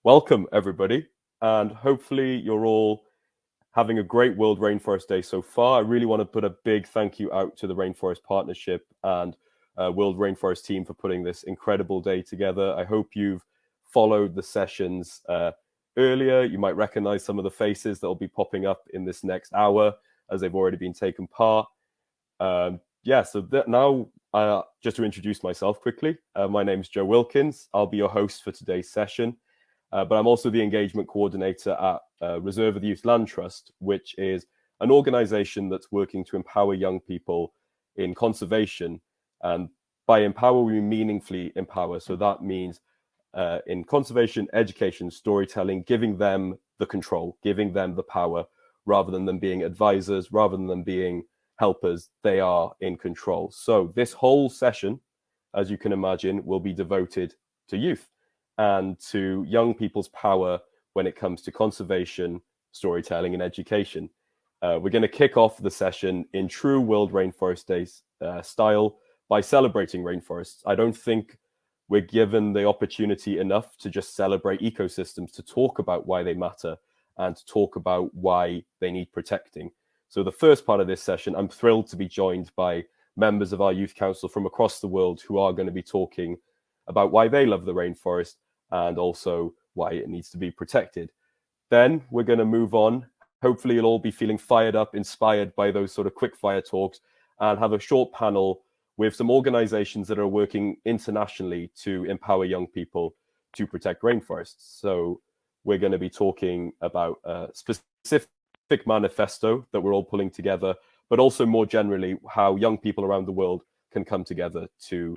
Welcome, everybody, and hopefully you're all having a great World Rainforest Day so far. I really want to put a big thank you out to the Rainforest Partnership and World Rainforest team for putting this incredible day together. I hope you've followed the sessions earlier. You might recognize some of the faces that will be popping up in this next hour as they've already been taken part. Now, just to introduce myself quickly, my name is Joe Wilkins. I'll be your host for today's session. But I'm also the engagement coordinator at Reserva the Youth Land Trust, which is an organization that's working to empower young people in conservation. And by empower, we meaningfully empower. So that means in conservation, education, storytelling, giving them the control, giving them the power, rather than them being advisors, rather than them being helpers, they are in control. So this whole session, as you can imagine, will be devoted to youth and to young people's power when it comes to conservation, storytelling, and education. We're going to kick off the session in true World Rainforest Day style by celebrating rainforests. I don't think we're given the opportunity enough to just celebrate ecosystems, to talk about why they matter and to talk about why they need protecting. So the first part of this session, I'm thrilled to be joined by members of our Youth Council from across the world who are going to be talking about why they love the rainforest and also why it needs to be protected. Then we're going to move on. Hopefully you'll all be feeling fired up, inspired by those sort of quickfire talks, and have a short panel with some organizations that are working internationally to empower young people to protect rainforests. So we're going to be talking about a specific manifesto that we're all pulling together, but also more generally how young people around the world can come together to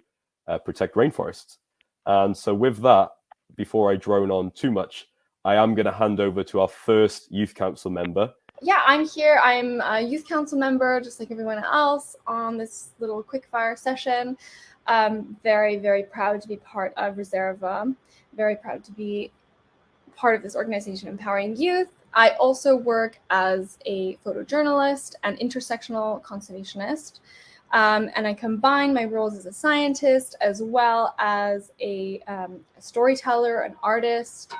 protect rainforests. And so with that, before I drone on too much, I am going to hand over to our first Youth Council member. Yeah, I'm here. I'm a Youth Council member, just like everyone else, on this little quickfire session. Very, very proud to be part of Reserva. Very proud to be part of this organization empowering youth. I also work as a photojournalist and intersectional conservationist. And I combine my roles as a scientist as well as a storyteller, an artist,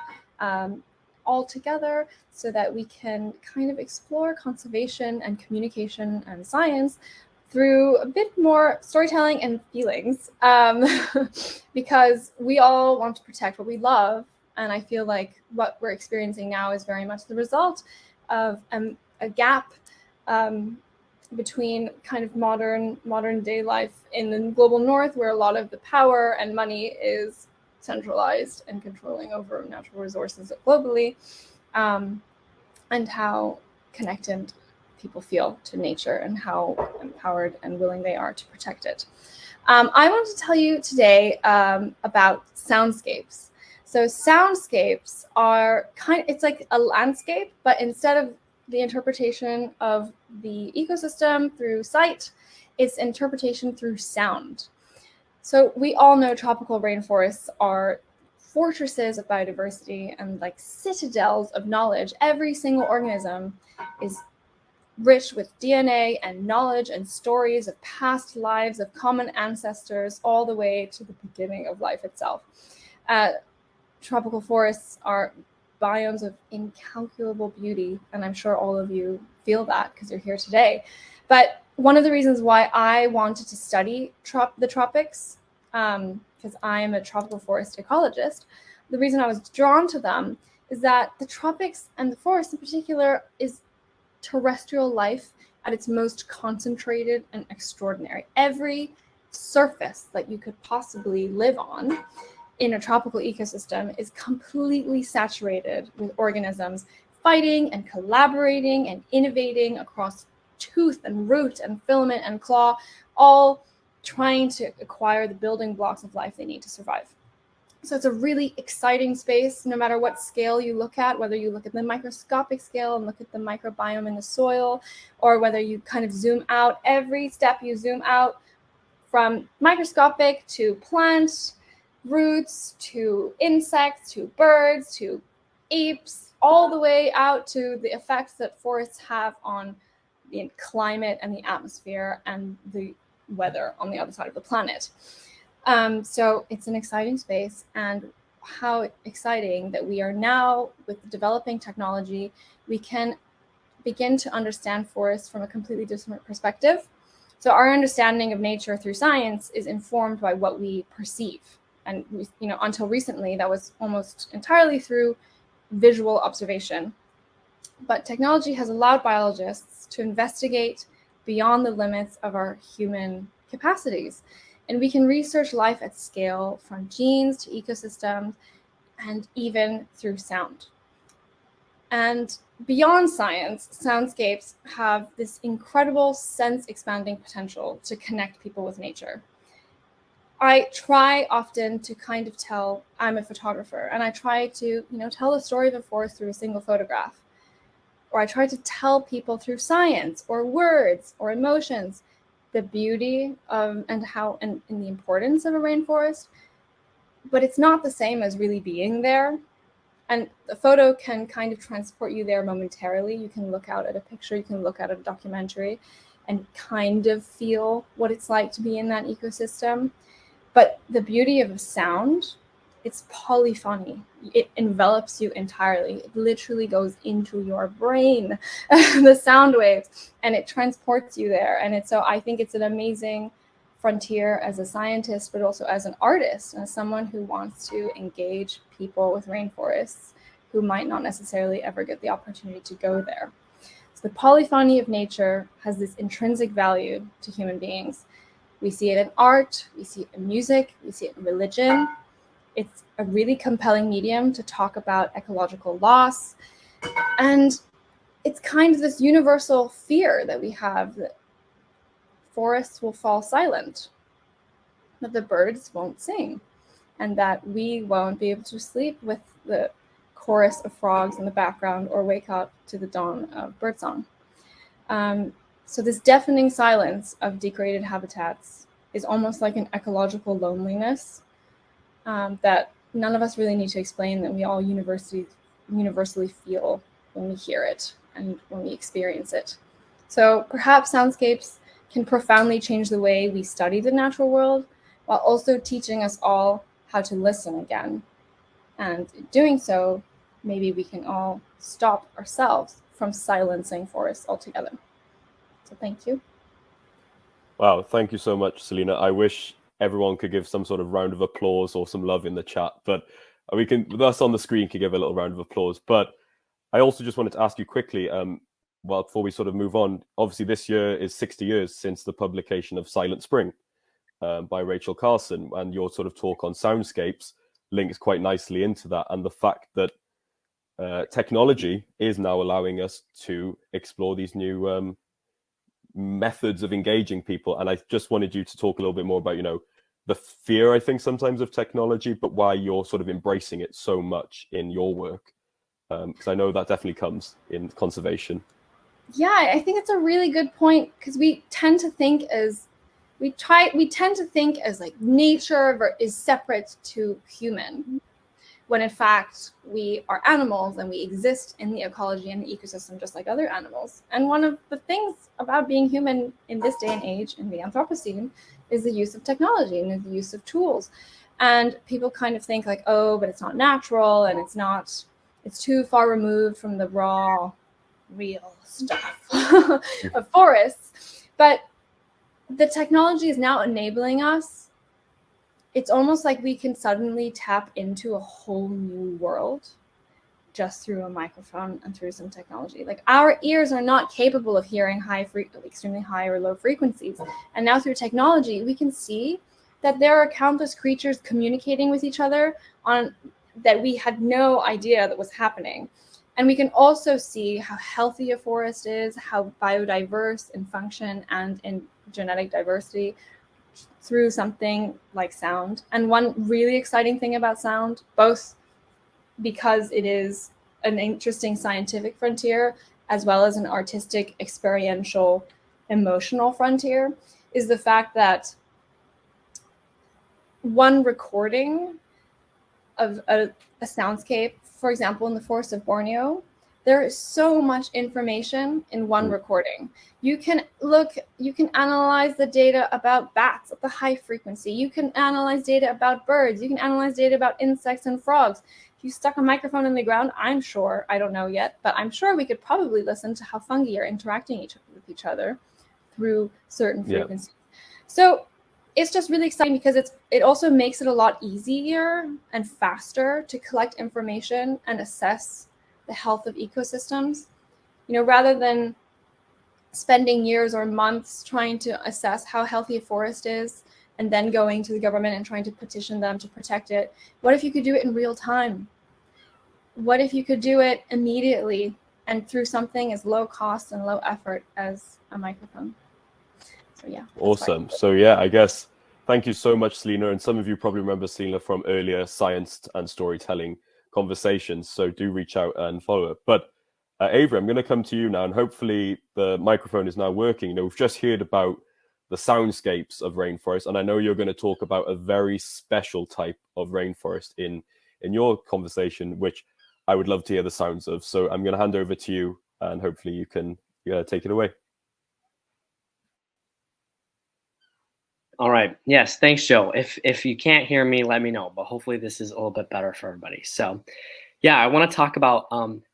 all together so that we can kind of explore conservation and communication and science through a bit more storytelling and feelings, because we all want to protect what we love. And I feel like what we're experiencing now is very much the result of a gap between kind of modern day life in the global north, where a lot of the power and money is centralized and controlling over natural resources globally, and how connected people feel to nature and how empowered and willing they are to protect it. I want to tell you today about soundscapes. So soundscapes are it's like a landscape, but instead of the interpretation of the ecosystem through sight, it's interpretation through sound. So we all know tropical rainforests are fortresses of biodiversity and like citadels of knowledge. Every single organism is rich with DNA and knowledge and stories of past lives, of common ancestors, all the way to the beginning of life itself. Tropical forests are biomes of incalculable beauty, and I'm sure all of you feel that because you're here today. But one of the reasons why I wanted to study the tropics, because I am a tropical forest ecologist, the reason I was drawn to them is that the tropics and the forest in particular is terrestrial life at its most concentrated and extraordinary. Every surface that you could possibly live on in a tropical ecosystem is completely saturated with organisms fighting and collaborating and innovating across tooth and root and filament and claw, all trying to acquire the building blocks of life they need to survive. So it's a really exciting space, no matter what scale you look at, whether you look at the microscopic scale and look at the microbiome in the soil, or whether you kind of zoom out. Every step you zoom out, from microscopic to plant roots, to insects, to birds, to apes, all the way out to the effects that forests have on the climate and the atmosphere and the weather on the other side of the planet. So it's an exciting space, and how exciting that we are now, with developing technology, we can begin to understand forests from a completely different perspective. So our understanding of nature through science is informed by what we perceive. And until recently, that was almost entirely through visual observation. But technology has allowed biologists to investigate beyond the limits of our human capacities. And we can research life at scale, from genes to ecosystems, and even through sound. And beyond science, soundscapes have this incredible sense-expanding potential to connect people with nature. I try often to kind of tell, I'm a photographer, and I try to, tell the story of a forest through a single photograph. Or I try to tell people through science or words or emotions the beauty and the importance of a rainforest. But it's not the same as really being there. And the photo can kind of transport you there momentarily. You can look out at a picture, you can look at a documentary and kind of feel what it's like to be in that ecosystem. But the beauty of sound, it's polyphony. It envelops you entirely. It literally goes into your brain, the sound waves, and it transports you there. And so I think it's an amazing frontier as a scientist, but also as an artist, and as someone who wants to engage people with rainforests who might not necessarily ever get the opportunity to go there. So the polyphony of nature has this intrinsic value to human beings. We see it in art, we see it in music, we see it in religion. It's a really compelling medium to talk about ecological loss. And it's kind of this universal fear that we have that forests will fall silent, that the birds won't sing, and that we won't be able to sleep with the chorus of frogs in the background or wake up to the dawn of birdsong. So this deafening silence of degraded habitats is almost like an ecological loneliness that none of us really need to explain, that we all universally feel when we hear it and when we experience it. So perhaps soundscapes can profoundly change the way we study the natural world, while also teaching us all how to listen again. And in doing so, maybe we can all stop ourselves from silencing forests altogether. So thank you. Wow, thank you so much, Selena. I wish everyone could give some sort of round of applause or some love in the chat, but we can, with us on the screen, could give a little round of applause. But I also just wanted to ask you quickly, well, before we sort of move on, obviously this year is 60 years since the publication of Silent Spring by Rachel Carson, and your sort of talk on soundscapes links quite nicely into that, and the fact that technology is now allowing us to explore these new methods of engaging people. And I just wanted you to talk a little bit more about, the fear, I think, sometimes of technology, but why you're sort of embracing it so much in your work. Because I know that definitely comes in conservation. Yeah, I think it's a really good point, because we tend to think as like nature is separate to human, when in fact we are animals and we exist in the ecology and the ecosystem just like other animals. And one of the things about being human in this day and age, in the Anthropocene, is the use of technology and the use of tools. And people kind of think like, oh, but it's not natural, and it's too far removed from the raw, real stuff of forests. But the technology is now enabling us. It's almost like we can suddenly tap into a whole new world just through a microphone and through some technology. Like, our ears are not capable of hearing extremely high or low frequencies. And now through technology, we can see that there are countless creatures communicating with each other that we had no idea that was happening. And we can also see how healthy a forest is, how biodiverse in function and in genetic diversity, through something like sound. And one really exciting thing about sound, both because it is an interesting scientific frontier as well as an artistic, experiential, emotional frontier, is the fact that one recording of a soundscape, for example, in the forest of Borneo, There is so much information in one recording. You can analyze the data about bats at the high frequency. You can analyze data about birds. You can analyze data about insects and frogs. If you stuck a microphone in the ground, I'm sure, I don't know yet, but I'm sure we could probably listen to how fungi are interacting with each other through certain frequencies. So it's just really exciting because it also makes it a lot easier and faster to collect information and assess the health of ecosystems. Rather than spending years or months trying to assess how healthy a forest is and then going to the government and trying to petition them to protect it, what if you could do it in real time? What if you could do it immediately and through something as low cost and low effort as a microphone? So yeah. Awesome. So yeah, I guess thank you so much, Selena. And some of you probably remember Selena from earlier science and storytelling conversations. So do reach out and follow it. But Avery, I'm going to come to you now, and hopefully the microphone is now working. We've just heard about the soundscapes of rainforest, and I know you're going to talk about a very special type of rainforest in your conversation, which I would love to hear the sounds of. So I'm going to hand over to you, and hopefully you can take it away. All right. Yes. Thanks, Joe. If you can't hear me, let me know. But hopefully this is a little bit better for everybody. So, yeah, I want to talk about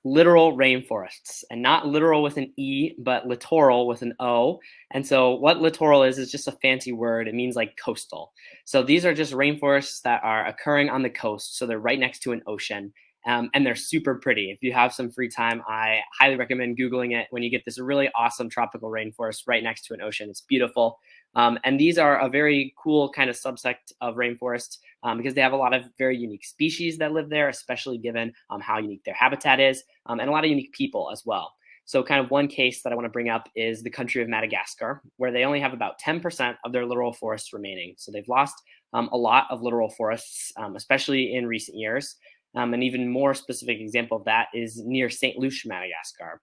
literal rainforests, and not literal with an E, but littoral with an O. And so what littoral is just a fancy word. It means like coastal. So these are just rainforests that are occurring on the coast. So they're right next to an ocean. And they're super pretty. If you have some free time, I highly recommend Googling it when you get this really awesome tropical rainforest right next to an ocean. It's beautiful. And these are a very cool kind of subsect of rainforest because they have a lot of very unique species that live there, especially given how unique their habitat is, and a lot of unique people as well. So kind of one case that I want to bring up is the country of Madagascar, where they only have about 10% of their littoral forests remaining. So they've lost a lot of littoral forests, especially in recent years. An even more specific example of that is near St. Lucia, Madagascar,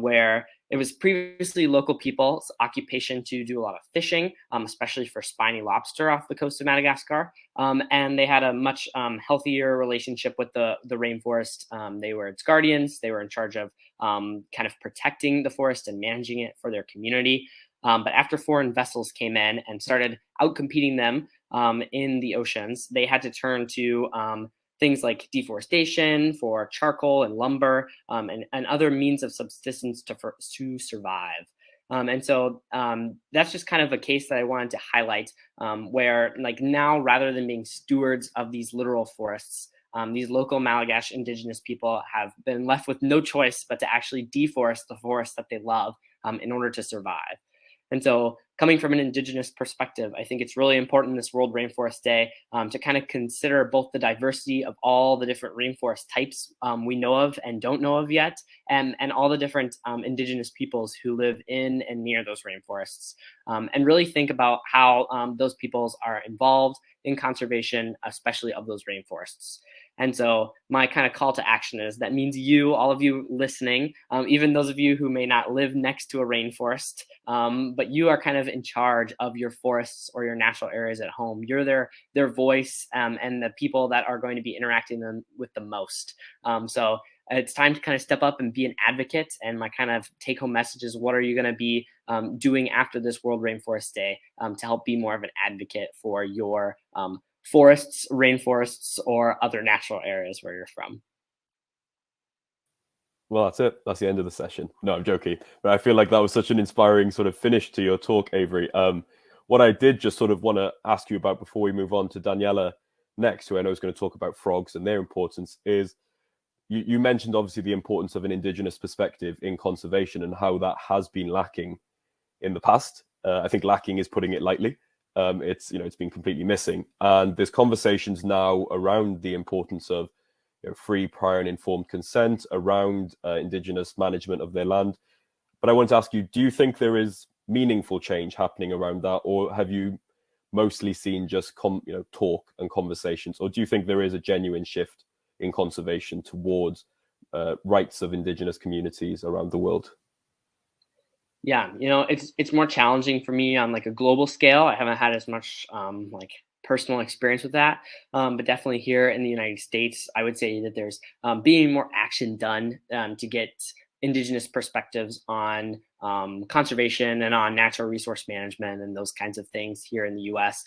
where it was previously local people's occupation to do a lot of fishing, especially for spiny lobster off the coast of Madagascar. And they had a much healthier relationship with the rainforest. They were its guardians. They were in charge of kind of protecting the forest and managing it for their community. But after foreign vessels came in and started outcompeting them in the oceans, they had to turn to things like deforestation for charcoal and lumber and other means of subsistence to survive. And so that's just kind of a case that I wanted to highlight where like now, rather than being stewards of these literal forests, these local Malgache indigenous people have been left with no choice but to actually deforest the forests that they love in order to survive. And so coming from an indigenous perspective, I think it's really important this World Rainforest Day to kind of consider both the diversity of all the different rainforest types we know of and don't know of yet, and all the different indigenous peoples who live in and near those rainforests, and really think about how those peoples are involved in conservation, especially of those rainforests. And so my kind of call to action is that means you, all of you listening, even those of you who may not live next to a rainforest, but you are kind of in charge of your forests or your natural areas at home. You're their voice and the people that are going to be interacting with the most. So it's time to kind of step up and be an advocate. And my kind of take home message is, what are you going to be doing after this World Rainforest Day to help be more of an advocate for your forests, rainforests, or other natural areas where you're from? Well, that's it. That's the end of the session. No, I'm joking. But I feel like that was such an inspiring sort of finish to your talk, Avery. What I did just sort of want to ask you about before we move on to Daniela next, who I know is going to talk about frogs and their importance, is you mentioned obviously the importance of an indigenous perspective in conservation and how that has been lacking in the past. I think lacking is putting it lightly. It's been completely missing. And there's conversations now around the importance of free, prior and informed consent around indigenous management of their land. But I want to ask you, do you think there is meaningful change happening around that, or have you mostly seen just talk and conversations, or do you think there is a genuine shift in conservation towards rights of indigenous communities around the world? Yeah, it's more challenging for me on like a global scale. I haven't had as much like personal experience with that, but definitely here in the United States, I would say that there's being more action done to get indigenous perspectives on conservation and on natural resource management and those kinds of things here in the U.S.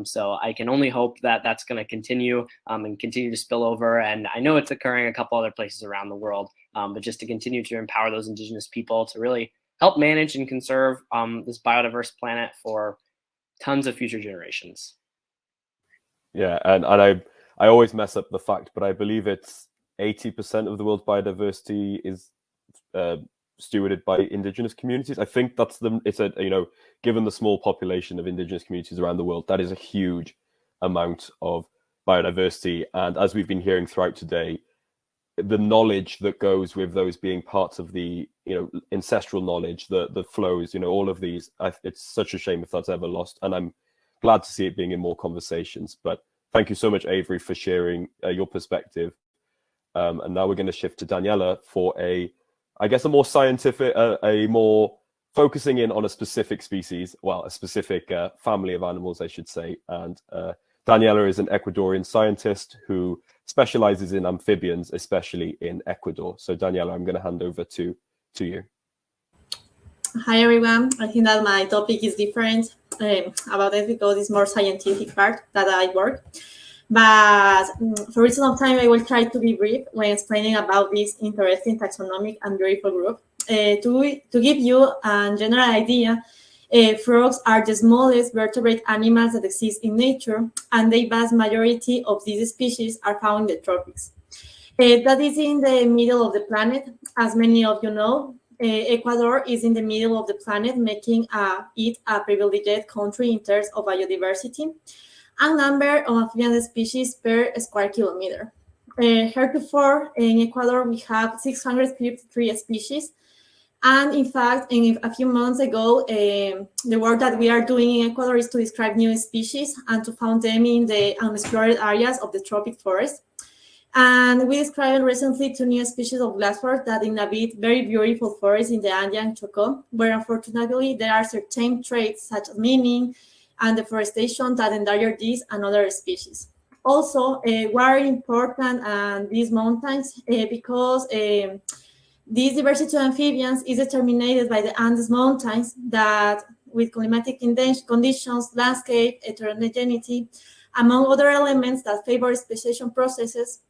So I can only hope that that's going to continue and continue to spill over. And I know it's occurring a couple other places around the world, but just to continue to empower those indigenous people to really help manage and conserve this biodiverse planet for tons of future generations. Yeah, and I always mess up the fact, but I believe it's 80% of the world's biodiversity is stewarded by indigenous communities. I think it's given the small population of indigenous communities around the world, that is a huge amount of biodiversity. And as we've been hearing throughout today, the knowledge that goes with those being parts of the ancestral knowledge, the flows, all of these, it's such a shame if that's ever lost, and I'm glad to see it being in more conversations. But thank you so much, Avery, for sharing your perspective. And now we're going to shift to Daniela for a more scientific, a more focusing in on a specific species, a specific family of animals, I should say. And Daniela is an Ecuadorian scientist who specializes in amphibians, especially in Ecuador. So Daniela, I'm going to hand over to you. Hi everyone. I think that my topic is different about it because it's more scientific part that I work. But for reason of time, I will try to be brief when explaining about this interesting taxonomic and beautiful group. To give you a general idea, frogs are the smallest vertebrate animals that exist in nature, and the vast majority of these species are found in the tropics. That is in the middle of the planet. As many of you know, Ecuador is in the middle of the planet, making it a privileged country in terms of biodiversity and number of amphibian species per square kilometer. Heretofore, in Ecuador, we have 653 species. And in fact, a few months ago, the work that we are doing in Ecuador is to describe new species and to found them in the unexplored areas of the tropic forest. And we described recently 2 new species of glassford that inhabit very beautiful forests in the Andean Chocó, where unfortunately there are certain traits such as mining and deforestation that endanger these and other species. Also, why are important these mountains? Because this diversity of amphibians is determined by the Andes Mountains that, with climatic conditions, landscape, heterogeneity, among other elements that favor speciation processes,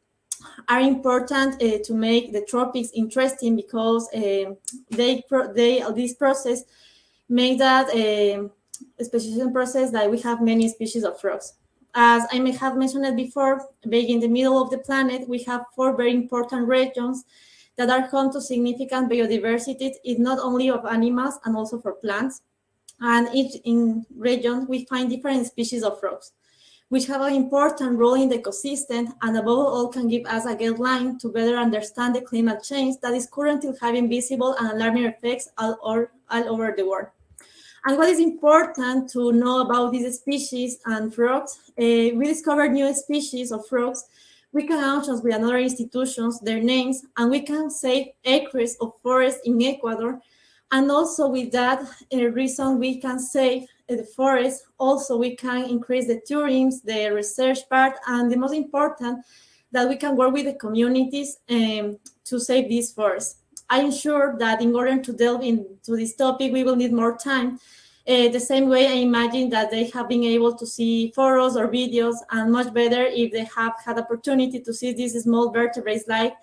are important to make the tropics interesting because this process make that speciation process that we have many species of frogs. As I may have mentioned before, being in the middle of the planet, we have 4 very important regions that are home to significant biodiversity, not only of animals and also for plants. And each in region, we find different species of frogs, which have an important role in the ecosystem and above all can give us a guideline to better understand the climate change that is currently having visible and alarming effects all over the world. And what is important to know about these species and frogs, we discovered new species of frogs. We can auction with another institutions, their names, and we can save acres of forest in Ecuador. And also with that reason, we can save the forest. Also, we can increase the tourism, the research part, and the most important, that we can work with the communities to save these forests. I am sure that in order to delve into this topic, we will need more time. The same way I imagine that they have been able to see photos or videos, and much better if they have had opportunity to see these small vertebrates like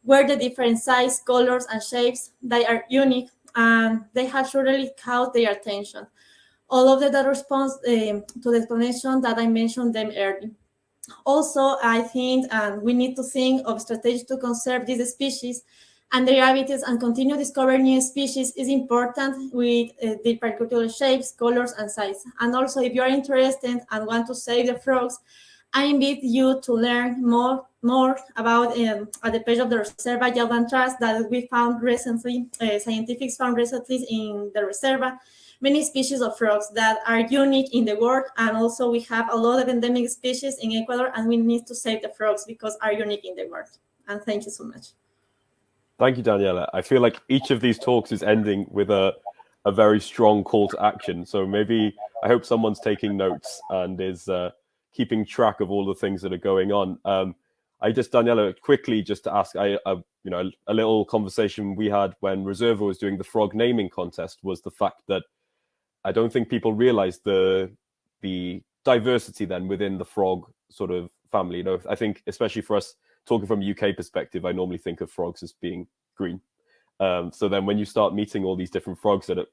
where the different size, colors, and shapes, they are unique, and they have surely caught their attention. All of that responds to the explanation that I mentioned them earlier. Also, I think we need to think of strategies to conserve these species and their habitats and continue discovering new species is important with the particular shapes, colors, and size. And also, if you are interested and want to save the frogs, I invite you to learn more about at the page of the Reserva Yalan Trust that we found recently, scientists found recently in the Reserva, many species of frogs that are unique in the world. And also we have a lot of endemic species in Ecuador, and we need to save the frogs because are unique in the world. And thank you so much. Thank you, Daniela. I feel like each of these talks is ending with a a very strong call to action. So maybe I hope someone's taking notes and is keeping track of all the things that are going on. I just, Daniela, quickly just to ask, a little conversation we had when Reserva was doing the frog naming contest was the fact that I don't think people realize the diversity then within the frog sort of family. You know, I think especially for us talking from a UK perspective, I normally think of frogs as being green. So then when you start meeting all these different frogs that are,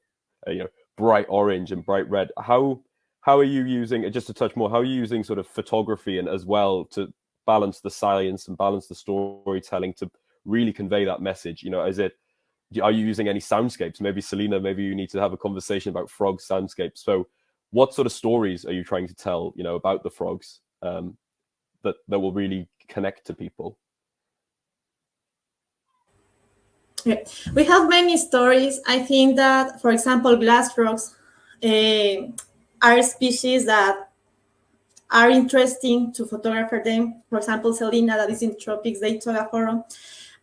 bright orange and bright red, how are you using, just to touch more, how are you using sort of photography and as well to balance the science and balance the storytelling to really convey that message? You know, are you using any soundscapes? Maybe Selena, maybe you need to have a conversation about frog soundscapes. So what sort of stories are you trying to tell, about the frogs that will really connect to people? Yeah. We have many stories. I think that, for example, glass frogs are species that are interesting to photograph them. For example, Selena, that is in the tropics, they took a photo.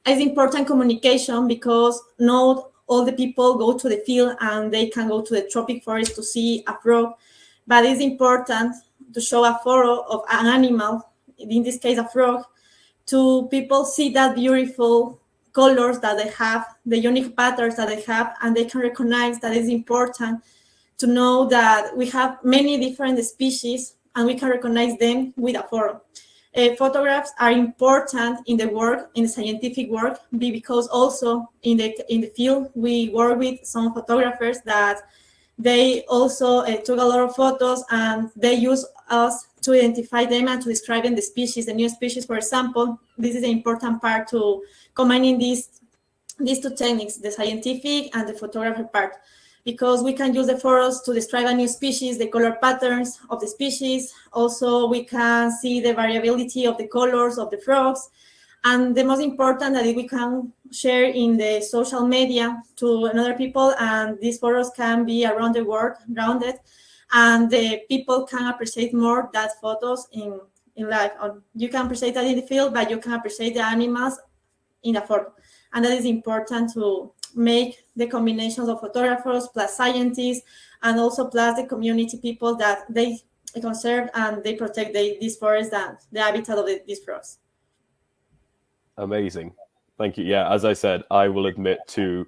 It's important communication because not all the people go to the field and they can go to the tropic forest to see a frog, but it's important to show a photo of an animal, in this case a frog, to people see that beautiful colors that they have, the unique patterns that they have, and they can recognize that it's important to know that we have many different species and we can recognize them with a photo. Photographs are important in the work, in the scientific work, because also in the field we work with some photographers that they also took a lot of photos and they use us to identify them and to describe the species, the new species, for example. This is an important part to combining these two techniques, the scientific and the photography part, because we can use the photos to describe a new species, the color patterns of the species. Also, we can see the variability of the colors of the frogs. And the most important that we can share in the social media to another people, and these photos can be around the world, grounded, and the people can appreciate more that photos in life. You can appreciate that in the field, but you can appreciate the animals in a photo. And that is important to make the combinations of photographers plus scientists and also plus the community people that they conserve and they protect these forests and the habitat of these frogs. Amazing. Thank you. Yeah, as I said, I will admit to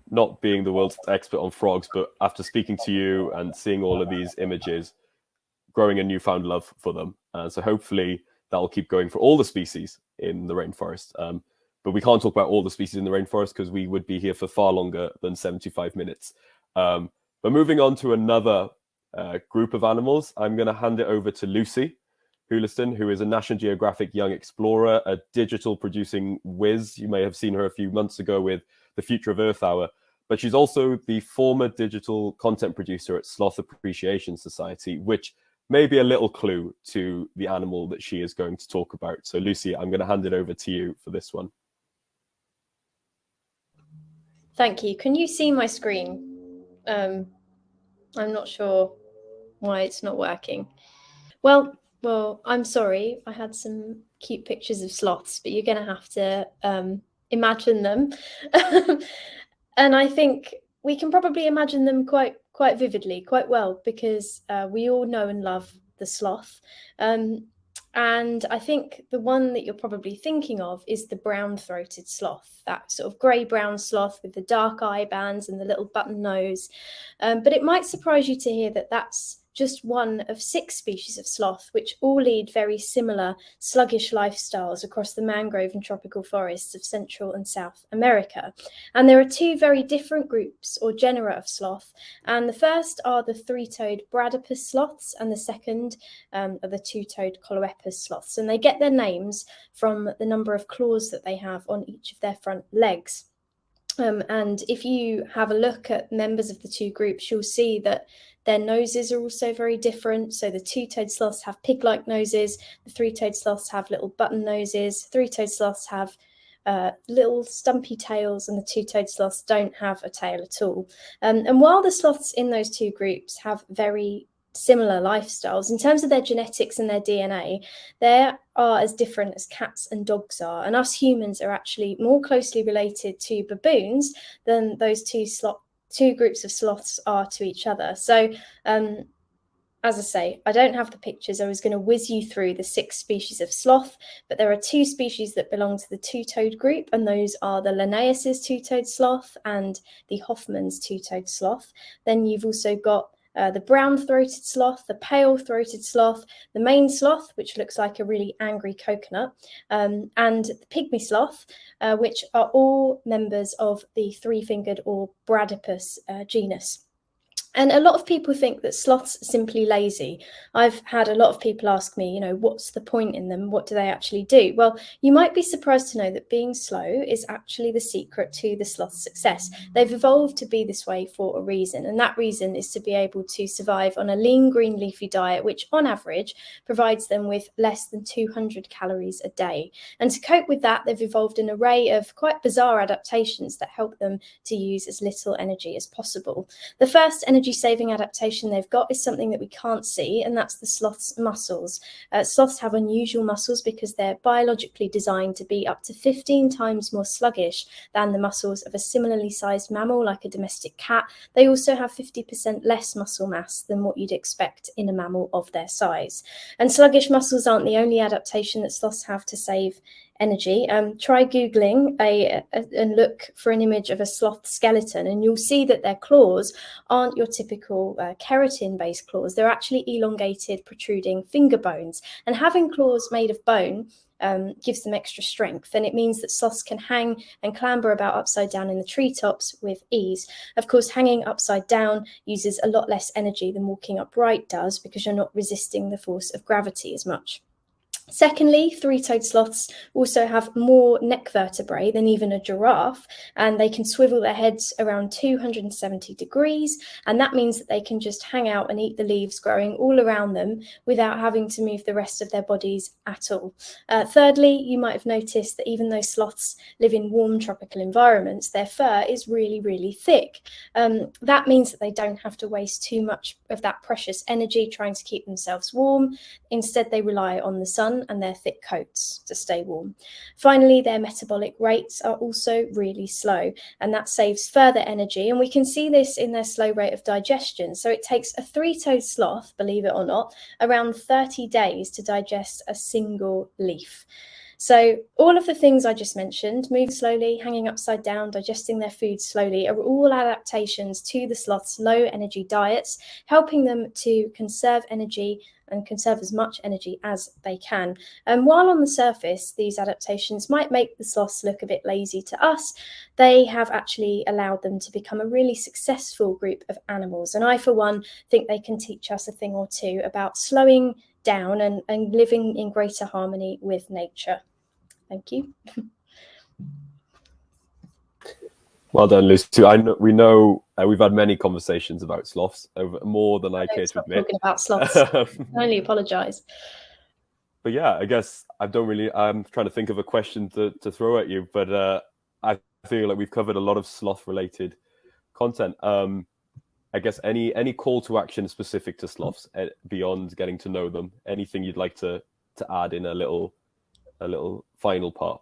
not being the world's expert on frogs, but after speaking to you and seeing all of these images, growing a newfound love for them. So hopefully that will keep going for all the species in the rainforest. But we can't talk about all the species in the rainforest because we would be here for far longer than 75 minutes. But moving on to another group of animals, I'm going to hand it over to Lucy Huliston, who is a National Geographic Young Explorer, a digital producing whiz. You may have seen her a few months ago with the Future of Earth Hour, but she's also the former digital content producer at Sloth Appreciation Society, which may be a little clue to the animal that she is going to talk about. So Lucy, I'm going to hand it over to you for this one. Thank you. Can you see my screen? I'm not sure why it's not working. Well, I'm sorry. I had some cute pictures of sloths, but you're going to have to imagine them. And I think we can probably imagine them quite vividly, quite well, because we all know and love the sloth. And I think the one that you're probably thinking of is the brown-throated sloth, that sort of grey-brown sloth with the dark eye bands and the little button nose. But it might surprise you to hear that that's just one of 6 species of sloth, which all lead very similar sluggish lifestyles across the mangrove and tropical forests of Central and South America. And there are 2 very different groups or genera of sloth. And the first are the 3-toed Bradipus sloths, and the second are the 2-toed Coloepus sloths. And they get their names from the number of claws that they have on each of their front legs. And if you have a look at members of the 2 groups, you'll see that their noses are also very different. So the 2-toed sloths have pig-like noses, the 3-toed sloths have little button noses, 3-toed sloths have little stumpy tails, and the 2-toed sloths don't have a tail at all. And while the sloths in those 2 groups have very similar lifestyles, in terms of their genetics and their DNA, they are as different as cats and dogs are. And us humans are actually more closely related to baboons than those 2 two groups of sloths are to each other. So as I say, I don't have the pictures. I was going to whiz you through the 6 species of sloth, but there are 2 species that belong to the two-toed group, and those are the Linnaeus's two-toed sloth and the Hoffman's two-toed sloth. Then you've also got the brown-throated sloth, the pale-throated sloth, the Maine sloth, which looks like a really angry coconut, and the pygmy sloth, which are all members of the three-fingered or Bradypus genus. And a lot of people think that sloths are simply lazy. I've had a lot of people ask me, what's the point in them? What do they actually do? Well, you might be surprised to know that being slow is actually the secret to the sloth's success. They've evolved to be this way for a reason, and that reason is to be able to survive on a lean green leafy diet, which on average provides them with less than 200 calories a day. And to cope with that, they've evolved an array of quite bizarre adaptations that help them to use as little energy as possible. The first energy-saving adaptation they've got is something that we can't see, and that's the sloth's muscles. Sloths have unusual muscles because they're biologically designed to be up to 15 times more sluggish than the muscles of a similarly sized mammal like a domestic cat. They also have 50% less muscle mass than what you'd expect in a mammal of their size. And sluggish muscles aren't the only adaptation that sloths have to save energy. Try Googling and look for an image of a sloth skeleton, and you'll see that their claws aren't your typical keratin-based claws. They're actually elongated, protruding finger bones. And having claws made of bone gives them extra strength, and it means that sloths can hang and clamber about upside down in the treetops with ease. Of course, hanging upside down uses a lot less energy than walking upright does, because you're not resisting the force of gravity as much. Secondly, three-toed sloths also have more neck vertebrae than even a giraffe, and they can swivel their heads around 270 degrees, and that means that they can just hang out and eat the leaves growing all around them without having to move the rest of their bodies at all. Thirdly, you might have noticed that even though sloths live in warm tropical environments, their fur is really, really thick. That means that they don't have to waste too much of that precious energy trying to keep themselves warm. Instead, they rely on the sun and their thick coats to stay warm. Finally, their metabolic rates are also really slow, and that saves further energy, and we can see this in their slow rate of digestion. So it takes a three-toed sloth, believe it or not, around 30 days to digest a single leaf. So all of the things I just mentioned, move slowly, hanging upside down, digesting their food slowly, are all adaptations to the sloth's low energy diets, helping them to conserve energy and conserve as much energy as they can. And while on the surface, these adaptations might make the sloths look a bit lazy to us, they have actually allowed them to become a really successful group of animals. And I, for one, think they can teach us a thing or two about slowing down and living in greater harmony with nature. Thank you. Well done, Lucy. We know we've had many conversations about sloths, over more than I care to admit. Talking about sloths, I only apologise. But yeah, I guess I'm trying to think of a question to throw at you, but I feel like we've covered a lot of sloth-related content. I guess any call to action specific to sloths beyond getting to know them? Anything you'd like to add in a little final part?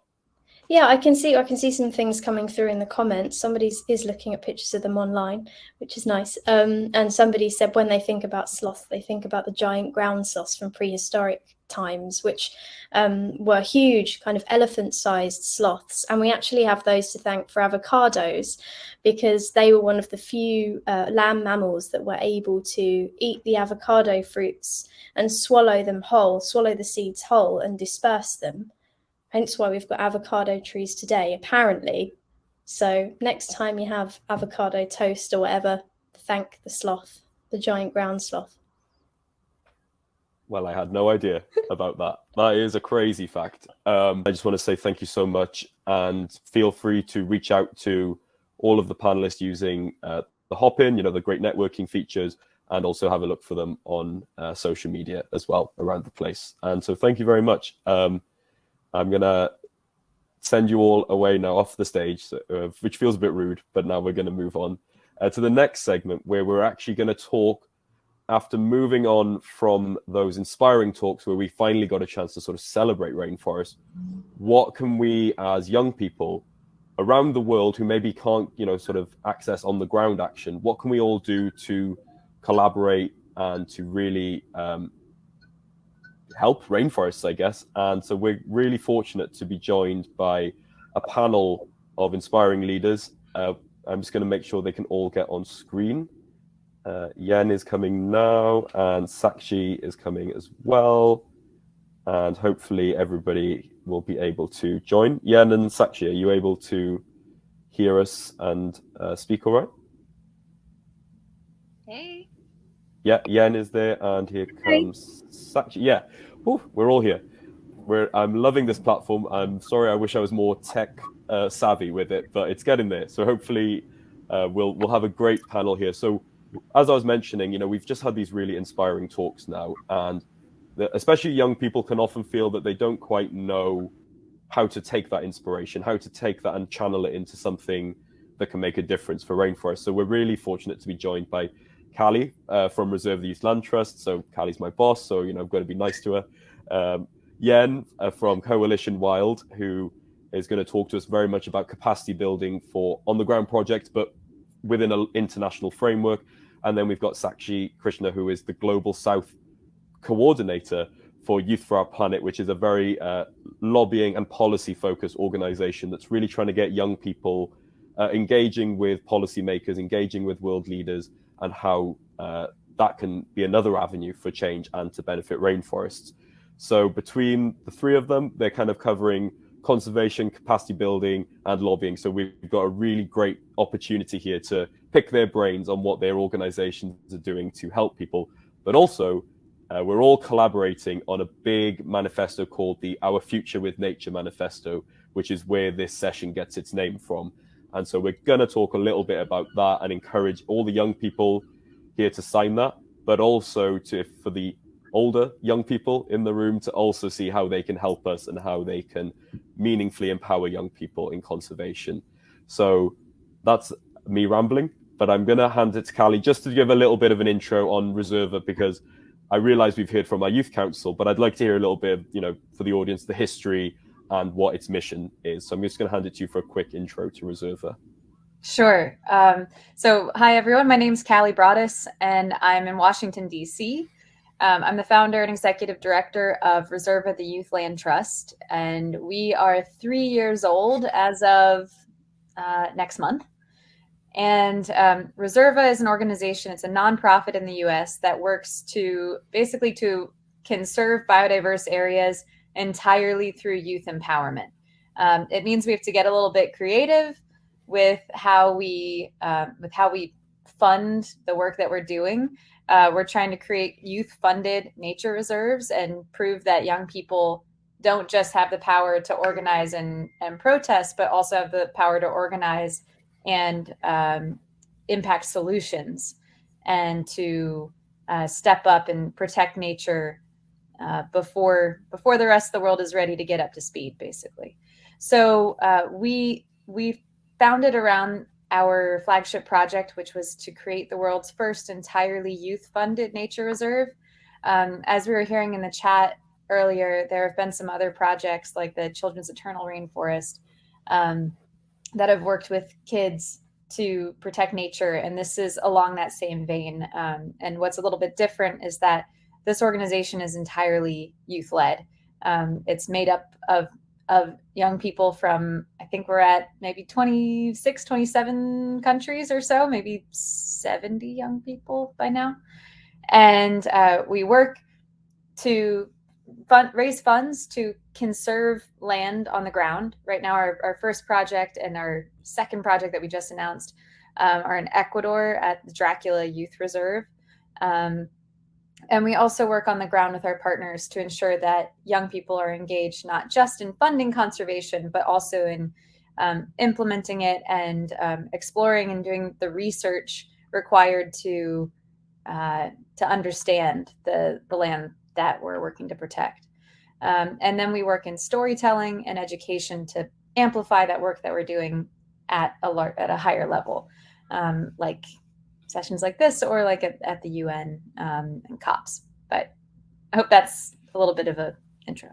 Yeah, I can see some things coming through in the comments. Somebody is looking at pictures of them online, which is nice. And somebody said when they think about sloth, they think about the giant ground sloths from prehistoric times, which were huge, kind of elephant-sized sloths. And we actually have those to thank for avocados, because they were one of the few land mammals that were able to eat the avocado fruits and swallow the seeds whole and disperse them. Hence why we've got avocado trees today, apparently. So next time you have avocado toast or whatever, thank the sloth, the giant ground sloth. Well, I had no idea about that. That is a crazy fact. I just want to say thank you so much, and feel free to reach out to all of the panelists using the Hop-In, the great networking features, and also have a look for them on social media as well around the place. And so thank you very much. I'm going to send you all away now off the stage, which feels a bit rude, but now we're going to move on to the next segment, where we're actually going to talk, after moving on from those inspiring talks where we finally got a chance to sort of celebrate rainforests, what can we as young people around the world who maybe can't, sort of access on the ground action. What can we all do to collaborate and to really help rainforests, I guess? And so we're really fortunate to be joined by a panel of inspiring leaders. I'm just going to make sure they can all get on screen. Yen is coming now, and Sakshi is coming as well. And hopefully everybody will be able to join. Yen and Sakshi, are you able to hear us and speak all right? Hey. Yeah, Yen is there, and here comes Sakshi. Yeah, ooh, we're all here. I'm loving this platform. I'm sorry, I wish I was more tech savvy with it, but it's getting there. So hopefully we'll have a great panel here. So as I was mentioning, we've just had these really inspiring talks now, and especially young people can often feel that they don't quite know how to take that inspiration, how to take that and channel it into something that can make a difference for rainforests. So we're really fortunate to be joined by Callie from Reserva the Youth Land Trust. So Callie's my boss, so I've got to be nice to her. Yen from Coalition Wild, who is going to talk to us very much about capacity building for on-the-ground projects, but within an international framework. And then we've got Sakshi Krishna, who is the Global South coordinator for Youth for Our Planet, which is a very lobbying and policy-focused organization that's really trying to get young people engaging with policymakers, engaging with world leaders, and how that can be another avenue for change and to benefit rainforests. So between the three of them, they're kind of covering conservation, capacity building, and lobbying. So we've got a really great opportunity here to pick their brains on what their organizations are doing to help people. But also, we're all collaborating on a big manifesto called the Our Future with Nature Manifesto, which is where this session gets its name from. And so we're going to talk a little bit about that and encourage all the young people here to sign that, but also for the older young people in the room to also see how they can help us and how they can meaningfully empower young people in conservation. So that's me rambling, but I'm going to hand it to Callie just to give a little bit of an intro on Reserva, because I realize we've heard from our youth council, but I'd like to hear a little bit of, for the audience, the history and what its mission is. So I'm just going to hand it to you for a quick intro to Reserva. Sure. So hi, everyone. My name is Callie Broaddus, and I'm in Washington, D.C. I'm the founder and executive director of Reserva the Youth Land Trust, and we are 3 years old as of next month. And Reserva is an organization, it's a nonprofit in the U.S. that works to conserve biodiverse areas entirely through youth empowerment. It means we have to get a little bit creative with how we fund the work that we're doing. We're trying to create youth-funded nature reserves and prove that young people don't just have the power to organize and protest, but also have the power to organize and impact solutions and to step up and protect nature before the rest of the world is ready to get up to speed, basically. So we founded around our flagship project, which was to create the world's first entirely youth-funded nature reserve. As we were hearing in the chat earlier, there have been some other projects like the Children's Eternal Rainforest that have worked with kids to protect nature, and this is along that same vein. And what's a little bit different is that this organization is entirely youth-led. It's made up of young people from, I think we're at maybe 26, 27 countries or so, maybe 70 young people by now. And we work to raise funds to conserve land on the ground. Right now, our first project and our second project that we just announced are in Ecuador at the Dracula Youth Reserve. And we also work on the ground with our partners to ensure that young people are engaged not just in funding conservation, but also in implementing it and exploring and doing the research required to understand the land that we're working to protect. And then we work in storytelling and education to amplify that work that we're doing at a higher level, like sessions like this or like at the UN and COPs. But I hope that's a little bit of an intro.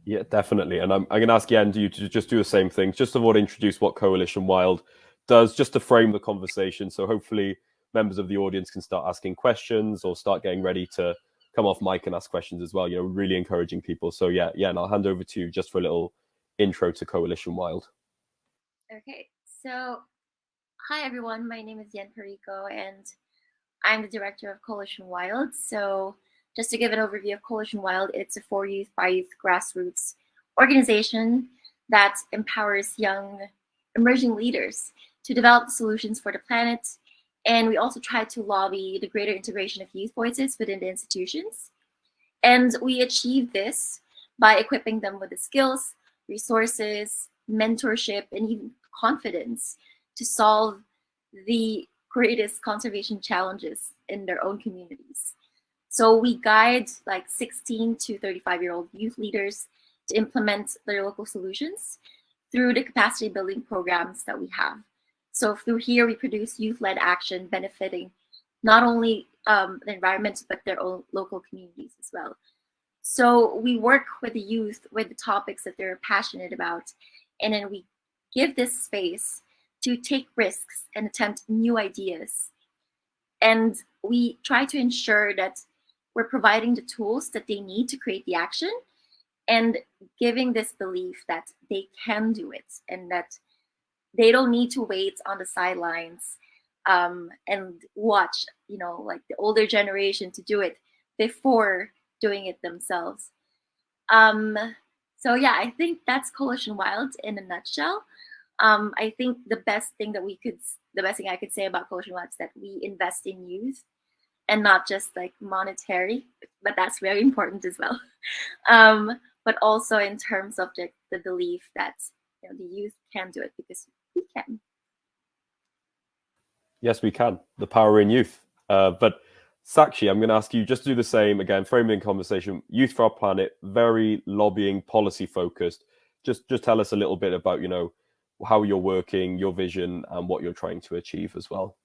Yeah, definitely. And I'm going to ask Yen you to just do the same thing, just to introduce what Coalition Wild does, just to frame the conversation. So hopefully members of the audience can start asking questions or start getting ready to come off mic and ask questions as well, really encouraging people. So yeah, and I'll hand over to you just for a little intro to Coalition Wild. Okay, so hi everyone, my name is Yen Perico and I'm the director of Coalition Wild. So just to give an overview of Coalition Wild, it's a for youth by youth grassroots organization that empowers young emerging leaders to develop solutions for the planet. And we also try to lobby the greater integration of youth voices within the institutions. And we achieve this by equipping them with the skills, resources, mentorship, and even confidence to solve the greatest conservation challenges in their own communities. So we guide like 16 to 35-year-old youth leaders to implement their local solutions through the capacity building programs that we have. So through here, we produce youth-led action benefiting not only the environment, but their own local communities as well. So we work with the youth with the topics that they're passionate about, and then we give this space to take risks and attempt new ideas. And we try to ensure that we're providing the tools that they need to create the action and giving this belief that they can do it and that they don't need to wait on the sidelines and watch, like the older generation to do it before doing it themselves. So yeah, I think that's Coalition Wild in a nutshell. I think the best thing I could say about Coalition Wild is that we invest in youth and not just like monetary, but that's very important as well. But also in terms of the belief that the youth can do it because we can. Yes, we can. The power in youth. But Sakshi, I'm going to ask you just to do the same again, framing conversation. Youth for Our Planet, very lobbying, policy focused. Just tell us a little bit about, how you're working, your vision, and what you're trying to achieve as well.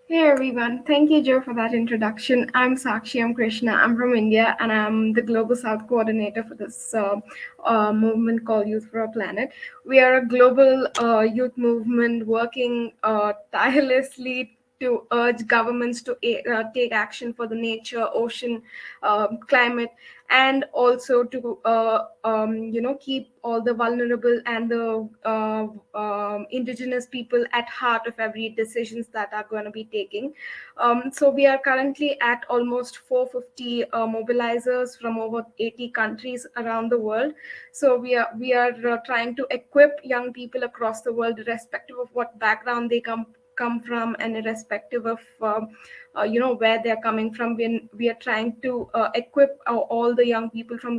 Hey everyone, thank you Joe for that introduction. I'm Sakshi, I'm Krishna, I'm from India and I'm the Global South Coordinator for this movement called Youth for Our Planet. We are a global youth movement working tirelessly to urge governments to take action for the nature, ocean, climate, and also to keep all the vulnerable and the indigenous people at heart of every decisions that are going to be taking. So we are currently at almost 450 mobilizers from over 80 countries around the world. So we are trying to equip young people across the world, irrespective of what background they come from and irrespective of where they're coming from. We are trying to equip all the young people from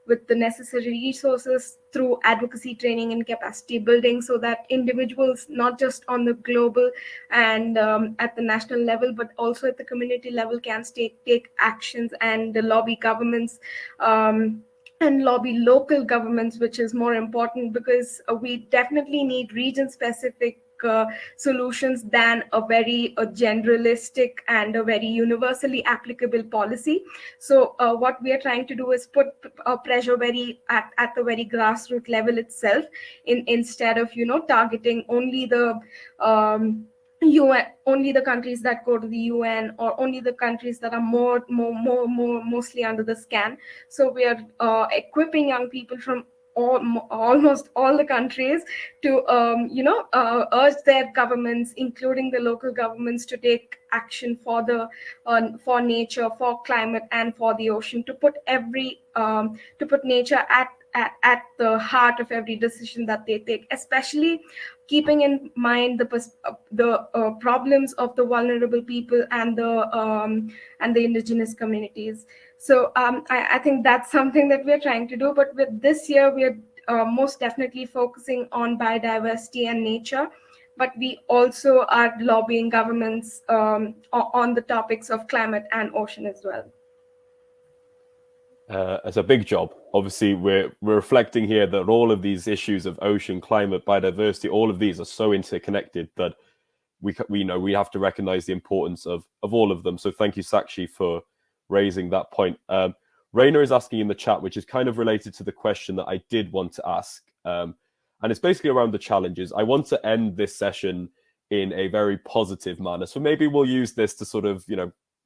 with the necessary resources through advocacy training and capacity building, so that individuals, not just on the global and at the national level, but also at the community level, can take actions and lobby governments and lobby local governments, which is more important because we definitely need region-specific solutions than a very generalistic and a very universally applicable policy. So what we are trying to do is put pressure at the very grassroots level itself, instead of targeting only the UN, only the countries that go to the UN, or only the countries that are mostly under the scan. So we are equipping young people from almost all the countries to urge their governments, including the local governments, to take action for nature, for climate, and for the ocean, to put nature at the heart of every decision that they take, especially keeping in mind the problems of the vulnerable people and the indigenous communities. So I think that's something that we're trying to do. But with this year, we're most definitely focusing on biodiversity and nature. But we also are lobbying governments on the topics of climate and ocean as well. It's a big job. Obviously, we're reflecting here that all of these issues of ocean, climate, biodiversity, all of these are so interconnected that we have to recognize the importance of all of them. So thank you, Sakshi, for raising that point. Raina is asking in the chat, which is kind of related to the question that I did want to ask. And it's basically around the challenges. I want to end this session in a very positive manner. So maybe we'll use this to sort of,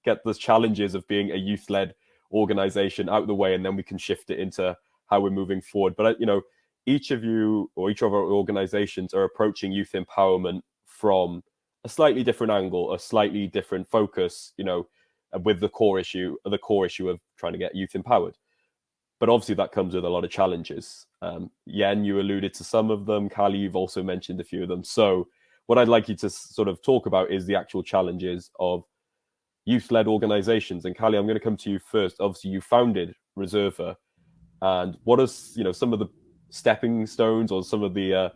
get the challenges of being a youth-led organization out of the way, and then we can shift it into how we're moving forward. But, each of you or each of our organizations are approaching youth empowerment from a slightly different angle, a slightly different focus, with the core issue of trying to get youth empowered. But obviously that comes with a lot of challenges. Yen, you alluded to some of them. Kali, you've also mentioned a few of them. So what I'd like you to sort of talk about is the actual challenges of youth-led organizations. And Kali, I'm going to come to you first. Obviously, you founded Reserva. And what are, some of the stepping stones or some of the,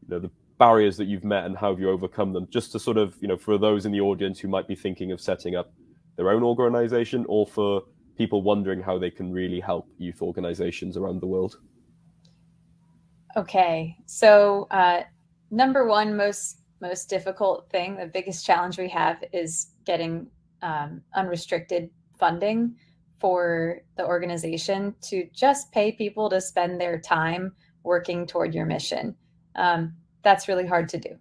the barriers that you've met, and how have you overcome them? Just to sort of, for those in the audience who might be thinking of setting up their own organization, or for people wondering how they can really help youth organizations around the world. Okay, so number one, most difficult thing, the biggest challenge we have is getting unrestricted funding for the organization to just pay people to spend their time working toward your mission. That's really hard to do.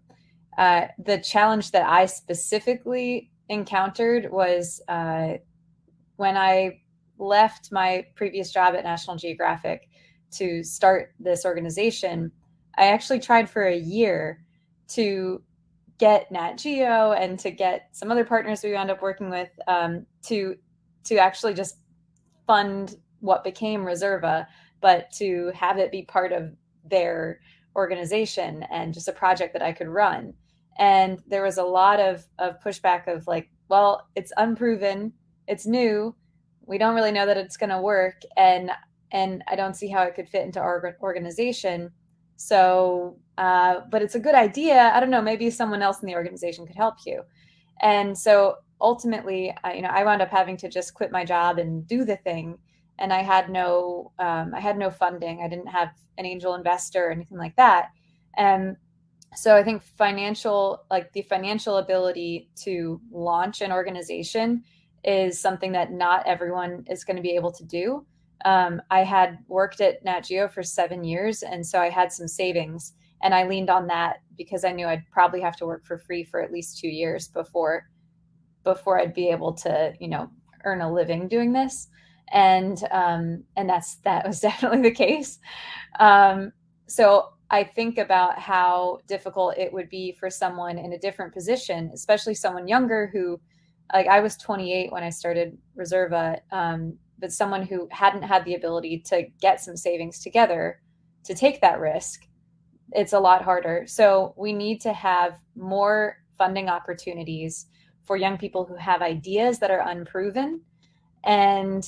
The challenge that I specifically encountered was when I left my previous job at National Geographic to start this organization. I actually tried for a year to get Nat Geo and to get some other partners we wound up working with to actually just fund what became Reserva, but to have it be part of their organization and just a project that I could run. And there was a lot of pushback of like, well, it's unproven, it's new, we don't really know that it's going to work, and I don't see how it could fit into our organization. So, but it's a good idea. I don't know, maybe someone else in the organization could help you. And so ultimately, I wound up having to just quit my job and do the thing. And I had no funding. I didn't have an angel investor or anything like that. And so I think the financial ability to launch an organization is something that not everyone is going to be able to do. I had worked at Nat Geo for 7 years, and so I had some savings, and I leaned on that because I knew I'd probably have to work for free for at least 2 years before I'd be able to, earn a living doing this. And that was definitely the case. So I think about how difficult it would be for someone in a different position, especially someone younger who, like, I was 28 when I started Reserva, but someone who hadn't had the ability to get some savings together to take that risk, it's a lot harder. So we need to have more funding opportunities for young people who have ideas that are unproven. And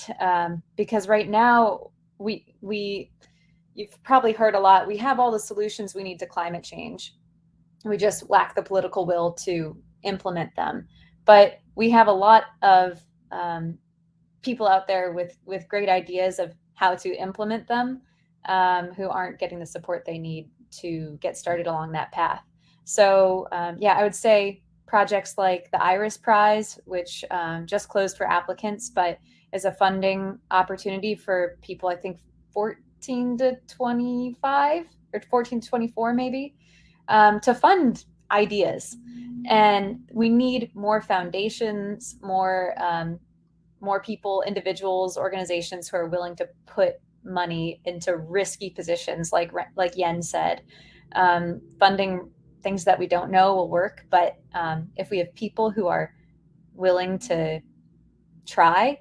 because right now, you've probably heard a lot, we have all the solutions we need to climate change. We just lack the political will to implement them. But we have a lot of people out there with great ideas of how to implement them, who aren't getting the support they need to get started along that path. So I would say projects like the IRIS Prize, which just closed for applicants, but is a funding opportunity for people, I think 14 to 25 or 14 to 24 maybe, to fund ideas. And we need more foundations, more people, individuals, organizations who are willing to put money into risky positions, like Yen said. Funding things that we don't know will work, but if we have people who are willing to try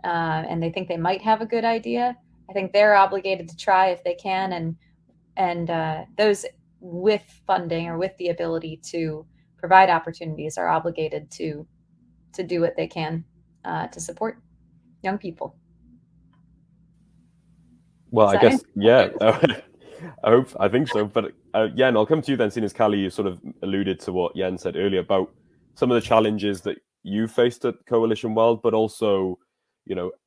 and they think they might have a good idea, I think they're obligated to try if they can, and those with funding or with the ability to provide opportunities are obligated to do what they can to support young people. Well, I guess, yeah, I think so. But Yen, I'll come to you then, seeing as Kali, you sort of alluded to what Yen said earlier about some of the challenges that you faced at Coalition Wild, but also,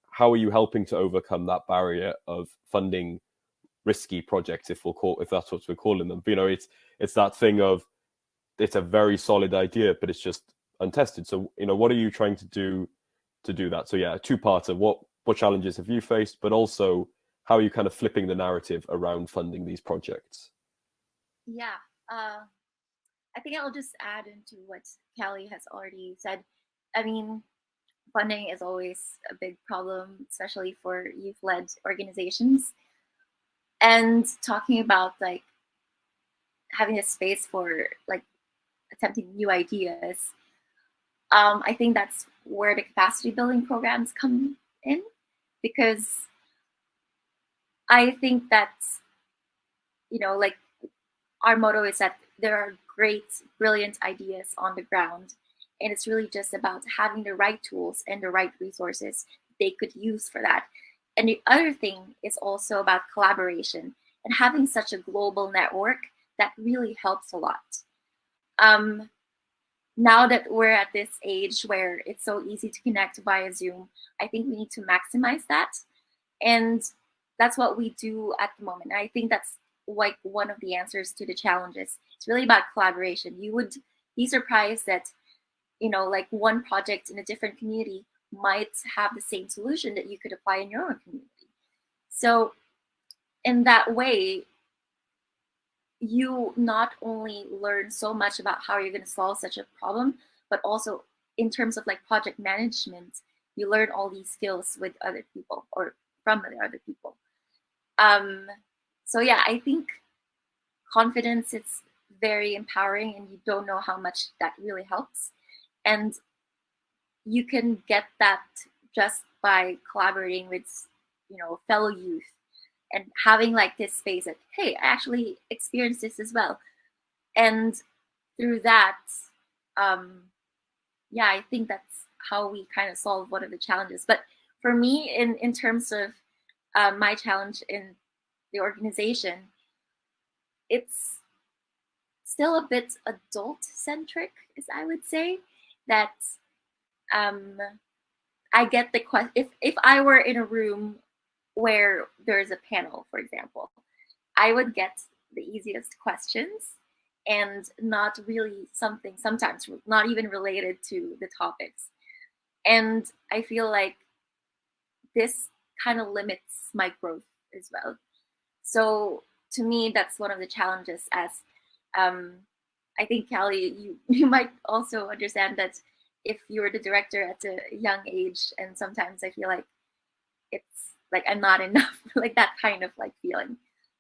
how are you helping to overcome that barrier of funding risky projects, if that's what we're calling them? But, it's that thing of, it's a very solid idea, but it's just untested. So, what are you trying to do that? So yeah, a two-parter. what challenges have you faced, but also how are you kind of flipping the narrative around funding these projects? Yeah, I think I'll just add into what Callie has already said. I mean, funding is always a big problem, especially for youth-led organizations. And talking about like having a space for like attempting new ideas, I think that's where the capacity building programs come in, because I think that, you know, like our motto is that there are great, brilliant ideas on the ground, and it's really just about having the right tools and the right resources they could use for that. And the other thing is also about collaboration and having such a global network that really helps a lot. Now that we're at this age where it's so easy to connect via Zoom, I think we need to maximize that. And that's what we do at the moment. And I think that's like one of the answers to the challenges. It's really about collaboration. You would be surprised that, you know, like one project in a different community might have the same solution that you could apply in your own community. So in that way, you not only learn so much about how you're going to solve such a problem, but also in terms of like project management, you learn all these skills with other people or from other people. So yeah, I think confidence, it's very empowering, and you don't know how much that really helps. And you can get that just by collaborating with, you know, fellow youth and having like this space that, hey, I actually experienced this as well. And through that, yeah, I think that's how we kind of solve one of the challenges. But for me, in terms of my challenge in the organization, it's still a bit adult-centric, as I would say. That I get the question, if I were in a room where there's a panel, for example, I would get the easiest questions and not really something, sometimes not even related to the topics. And I feel like this kind of limits my growth as well. So to me, that's one of the challenges, as I think, Callie, you might also understand that if you're the director at a young age, and sometimes I feel like it's like I'm not enough, like that kind of like feeling.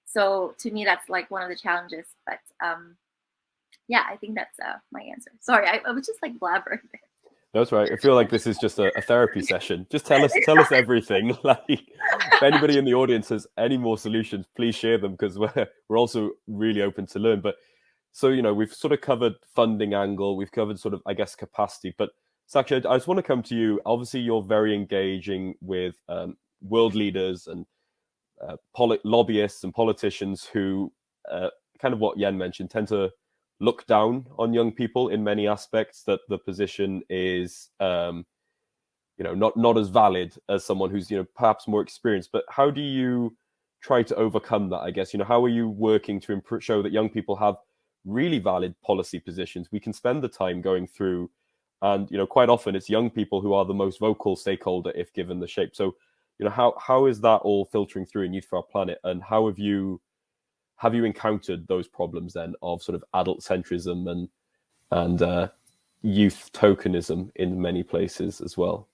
So to me, that's like one of the challenges. But yeah, I think that's my answer. Sorry, I was just like blabbering there. That's right. I feel like this is just a therapy session. Just tell us everything. Like, if anybody in the audience has any more solutions, please share them, because we're also really open to learn. But so, you know, we've sort of covered funding angle, we've covered sort of, I guess, capacity. But Sakshi, I just want to come to you. Obviously, you're very engaging with world leaders and lobbyists and politicians who, kind of what Yen mentioned, tend to look down on young people in many aspects, that the position is, you know, not as valid as someone who's, you know, perhaps more experienced. But how do you try to overcome that, I guess? You know, how are you working to show that young people have really valid policy positions? We can spend the time going through, and, you know, quite often it's young people who are the most vocal stakeholder if given the shape. So, you know, how is that all filtering through in Youth for Our Planet, and how have you encountered those problems then of sort of adult centrism and youth tokenism in many places as well?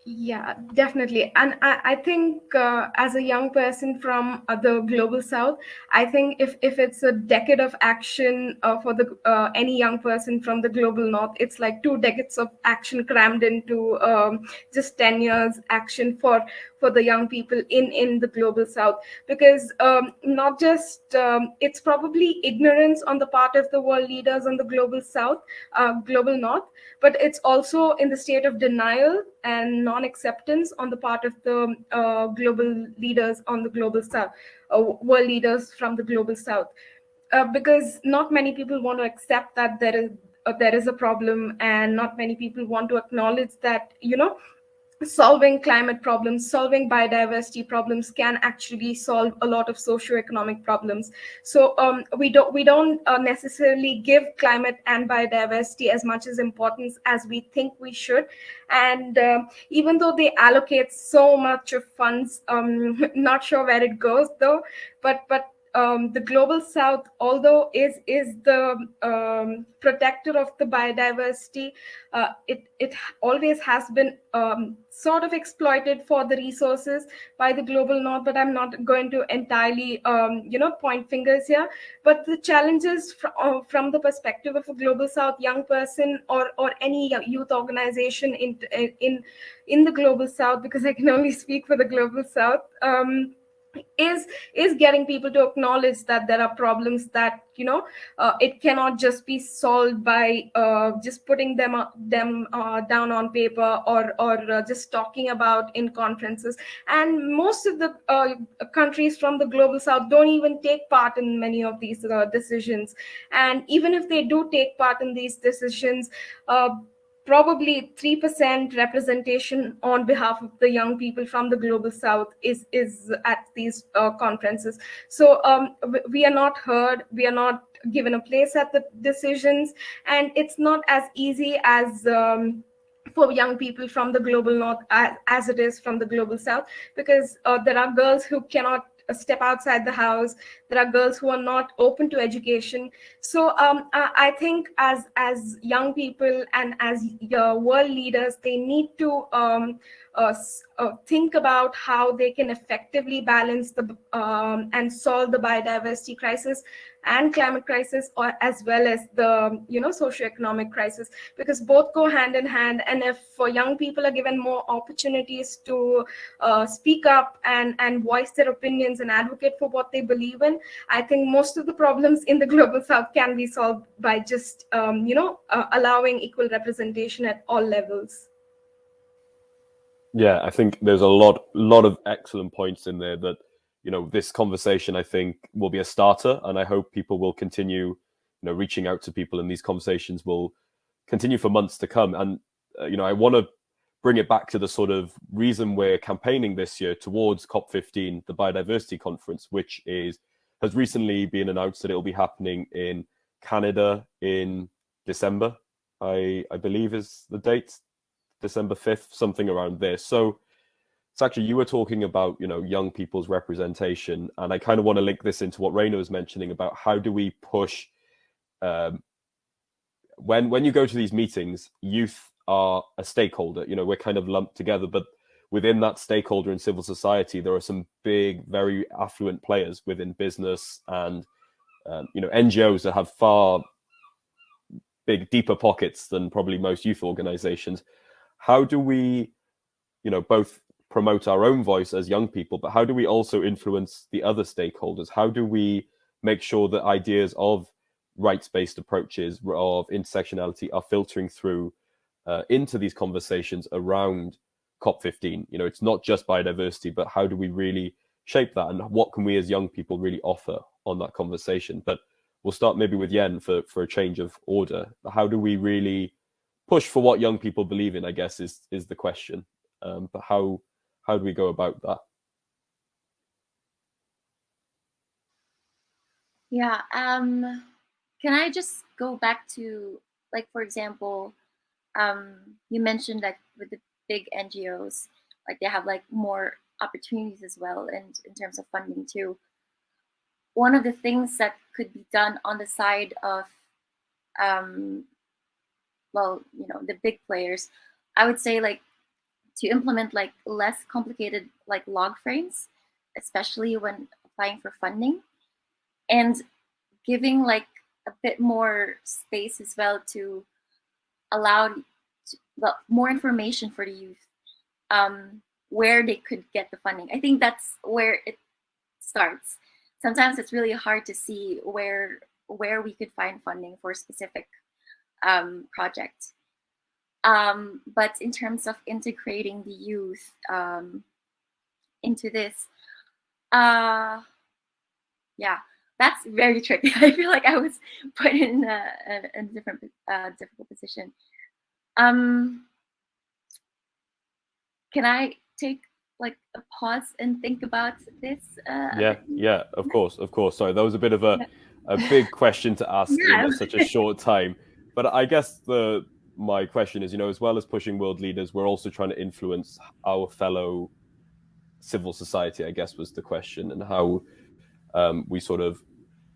Yeah, definitely. And I think as a young person from the global south, I think if it's a decade of action for the any young person from the global north, it's like 2 decades of action crammed into just 10 years action for the young people in the global south. Because not just it's probably ignorance on the part of the world leaders on the global south, global north, but it's also in the state of denial and non-acceptance on the part of the global leaders on the global south, world leaders from the global south, because not many people want to accept that there is a problem, and not many people want to acknowledge that, you know, solving climate problems, solving biodiversity problems can actually solve a lot of socioeconomic problems. So we don't necessarily give climate and biodiversity as much as importance as we think we should. And even though they allocate so much of funds, not sure where it goes though, but the global south, although is the protector of the biodiversity, it always has been sort of exploited for the resources by the global north. But I'm not going to entirely point fingers here. But the challenges from the perspective of a global south young person, or any youth organization in the global south, because I can only speak for the global south, is getting people to acknowledge that there are problems that it cannot just be solved by just putting them down on paper, or just talking about in conferences. And most of the countries from the global south don't even take part in many of these decisions. And even if they do take part in these decisions, probably 3% representation on behalf of the young people from the global south is at these conferences. So we are not heard, we are not given a place at the decisions, and it's not as easy as for young people from the global north as it is from the global south, because there are girls who cannot step outside the house. There are girls who are not open to education. So I think as young people and as world leaders, they need to think about how they can effectively balance the and solve the biodiversity crisis and climate crisis, or as well as the socioeconomic crisis, because both go hand in hand. And if young people are given more opportunities to speak up and voice their opinions and advocate for what they believe in, I think most of the problems in the global south can be solved by just allowing equal representation at all levels. Yeah, I think there's a lot of excellent points in there that, this conversation, I think, will be a starter, and I hope people will continue, reaching out to people, and these conversations will continue for months to come. And, I want to bring it back to the sort of reason we're campaigning this year towards COP15, the Biodiversity Conference, which has recently been announced that it will be happening in Canada in December, I believe is the date, December 5th, something around there. So it's actually, you were talking about, young people's representation, and I kind of want to link this into what Raina was mentioning about how do we push, when you go to these meetings, youth are a stakeholder, we're kind of lumped together, but within that stakeholder and civil society, there are some big, very affluent players within business and, NGOs that have far deeper pockets than probably most youth organizations. How do we, both promote our own voice as young people, but how do we also influence the other stakeholders? How do we make sure that ideas of rights-based approaches, of intersectionality, are filtering through into these conversations around COP15? It's not just biodiversity, but how do we really shape that, and what can we as young people really offer on that conversation? But we'll start maybe with Yen for a change of order. How do we really push for what young people believe in, I guess, is the question. But how do we go about that? Yeah. Can I just go back to, like, for example, you mentioned that with the big NGOs, like, they have like more opportunities as well, and in terms of funding too. One of the things that could be done on the side of, the big players, I would say, like, to implement like less complicated like log frames, especially when applying for funding, and giving like a bit more space as well to allow more information for the youth, where they could get the funding. I think that's where it starts. Sometimes it's really hard to see where we could find funding for a specific project. But in terms of integrating the youth into this, yeah, that's very tricky. I feel like I was put in a difficult position. Can can I take like a pause and think about this? Yeah, of course. Sorry, that was a bit of a big question to ask in such a short time. But I guess my question is, as well as pushing world leaders, we're also trying to influence our fellow civil society, I guess was the question, and how we sort of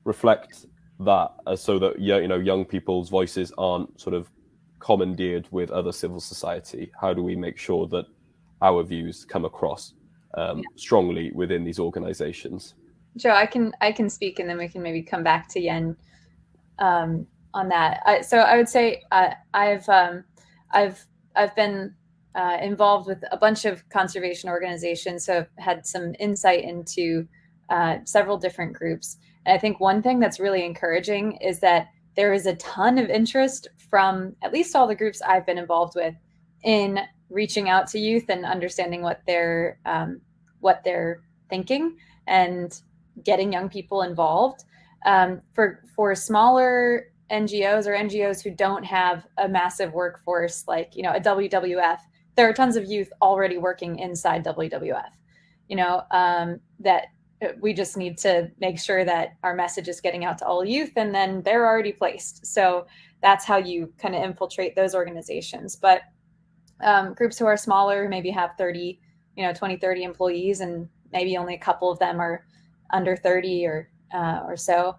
reflect that so that young people's voices aren't sort of commandeered with other civil society. How do we make sure that our views come across strongly within these organizations? Joe, I can speak, and then we can maybe come back to Yen on that. So I would say I've been involved with a bunch of conservation organizations, so I've had some insight into several different groups. And I think one thing that's really encouraging is that there is a ton of interest from at least all the groups I've been involved with in reaching out to youth and understanding what they're thinking and getting young people involved. For smaller NGOs or NGOs who don't have a massive workforce like a WWF, there are tons of youth already working inside WWF. That we just need to make sure that our message is getting out to all youth, and then they're already placed. So that's how you kind of infiltrate those organizations. But groups who are smaller, maybe have 30 employees, and maybe only a couple of them are under 30 or so.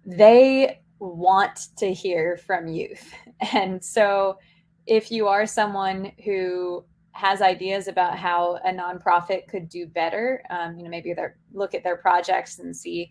They want to hear from youth. And so if you are someone who has ideas about how a nonprofit could do better, maybe look at their projects and see,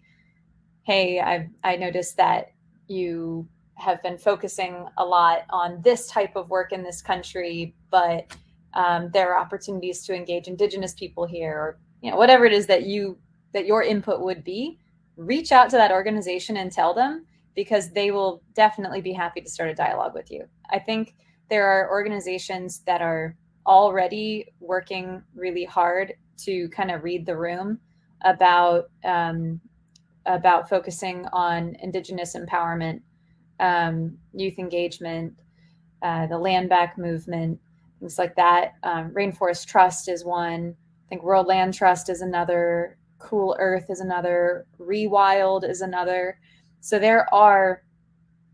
hey, I noticed that you have been focusing a lot on this type of work in this country, but there are opportunities to engage Indigenous people here, or whatever it is that your input would be. Reach out to that organization and tell them, because they will definitely be happy to start a dialogue with you. I think there are organizations that are already working really hard to kind of read the room about focusing on Indigenous empowerment, youth engagement, the land back movement, things like that. Rainforest Trust is one. I think World Land Trust is another. Cool Earth is another. Rewild is another. So there are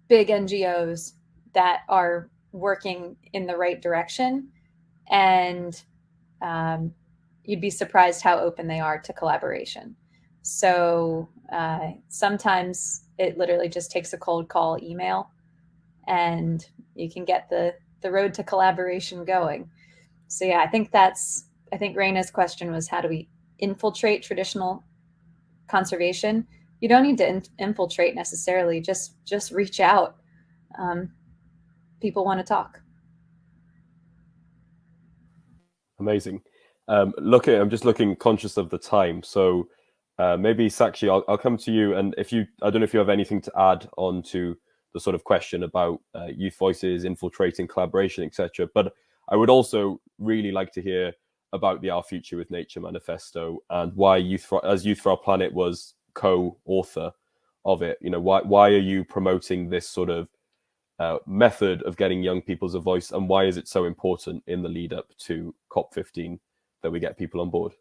big NGOs that are working in the right direction, and you'd be surprised how open they are to collaboration. So sometimes it literally just takes a cold call email, and you can get the road to collaboration going. So yeah, I think Raina's question was, how do we infiltrate traditional conservation? You don't need to infiltrate necessarily, just reach out. People want to talk. Amazing. I'm just looking, conscious of the time. So maybe Sakshi, I'll come to you. And I don't know if you have anything to add on to the sort of question about youth voices, infiltrating collaboration, etc. But I would also really like to hear about the Our Future with Nature Manifesto, and why Youth for Our Planet was co-author of it. Why are you promoting this sort of method of getting young people's a voice, and why is it so important in the lead up to COP15 that we get people on board?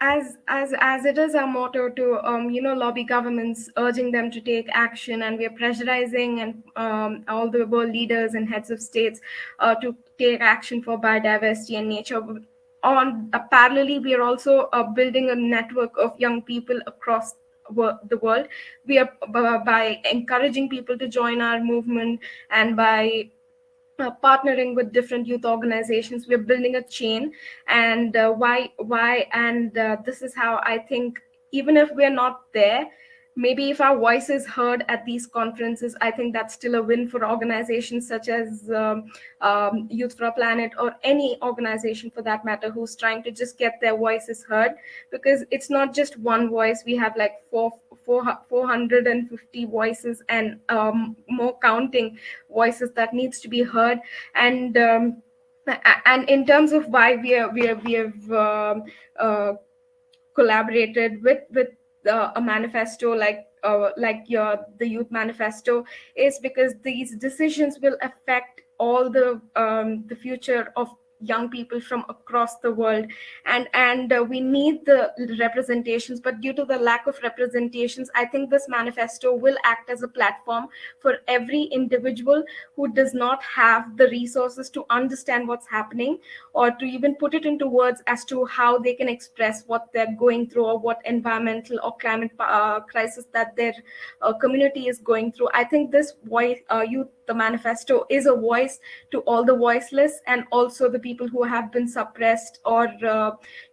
As it is our motto to lobby governments, urging them to take action, and we are pressurizing and all the world leaders and heads of states to take action for biodiversity and nature. Parallelly, we are also building a network of young people across the world. We are by encouraging people to join our movement, and by partnering with different youth organizations, we're building a chain. And this is how I think, even if we're not there, maybe if our voice is heard at these conferences, I think that's still a win for organizations such as Youth for Our Planet, or any organization for that matter, who's trying to just get their voices heard. Because it's not just one voice. We have like 450 voices and more counting voices that needs to be heard. And in terms of why we have collaborated with a manifesto like the Youth Manifesto, is because these decisions will affect all the future of young people from across the world, and we need the representations, but due to the lack of representations, I think this manifesto will act as a platform for every individual who does not have the resources to understand what's happening, or to even put it into words as to how they can express what they're going through, or what environmental or climate crisis that their community is going through. I think this the manifesto is a voice to all the voiceless, and also the people who have been suppressed or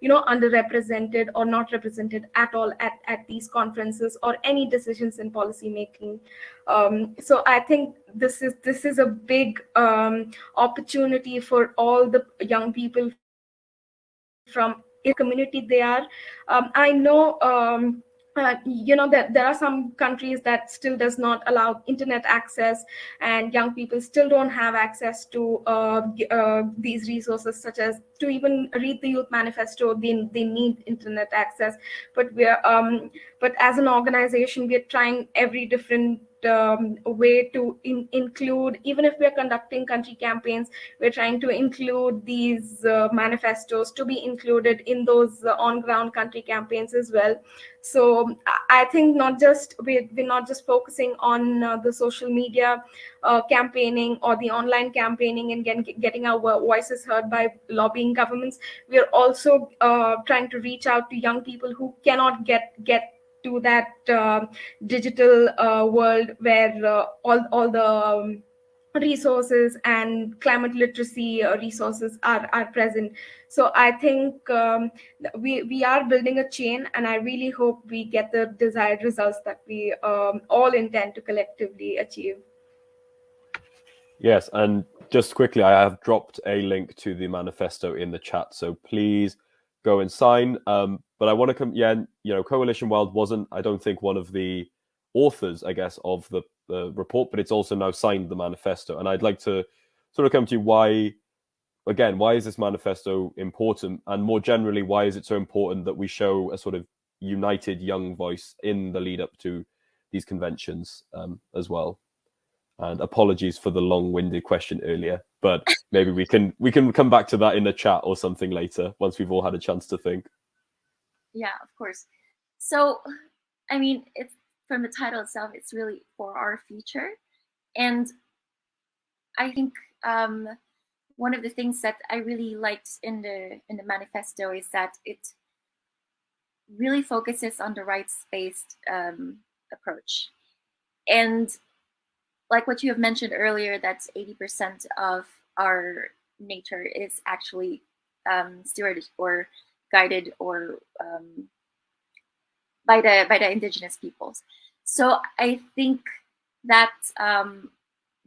underrepresented or not represented at all at these conferences or any decisions in policy making. So I think this is a big opportunity for all the young people from a community they are. I know that there are some countries that still does not allow internet access, and young people still don't have access to these resources, such as to even read the Youth Manifesto. They need internet access, but but as an organization, we are trying every different way to include, even if we're conducting country campaigns, we're trying to include these manifestos to be included in those on-ground country campaigns as well. So I think we're not just focusing on the social media campaigning or the online campaigning and getting our voices heard by lobbying governments. We are also trying to reach out to young people who cannot get to that digital world where all the resources and climate literacy resources are present. So I think we are building a chain, and I really hope we get the desired results that we all intend to collectively achieve. Yes, and just quickly, I have dropped a link to the manifesto in the chat, so please go and sign. But I want to come, Coalition Wild wasn't, I don't think, one of the authors, I guess, of the report, but it's also now signed the manifesto. And I'd like to sort of come to you, why is this manifesto important? And more generally, why is it so important that we show a sort of united young voice in the lead up to these conventions as well? And apologies for the long-winded question earlier, but maybe we can come back to that in the chat or something later once we've all had a chance to think. Yeah, of course. So, I mean, it's from the title itself, it's really for our future. And I think one of the things that I really liked in the manifesto is that it really focuses on the rights-based approach. And like what you have mentioned earlier, that 80% of our nature is actually stewarded or guided or by the indigenous peoples. So I think that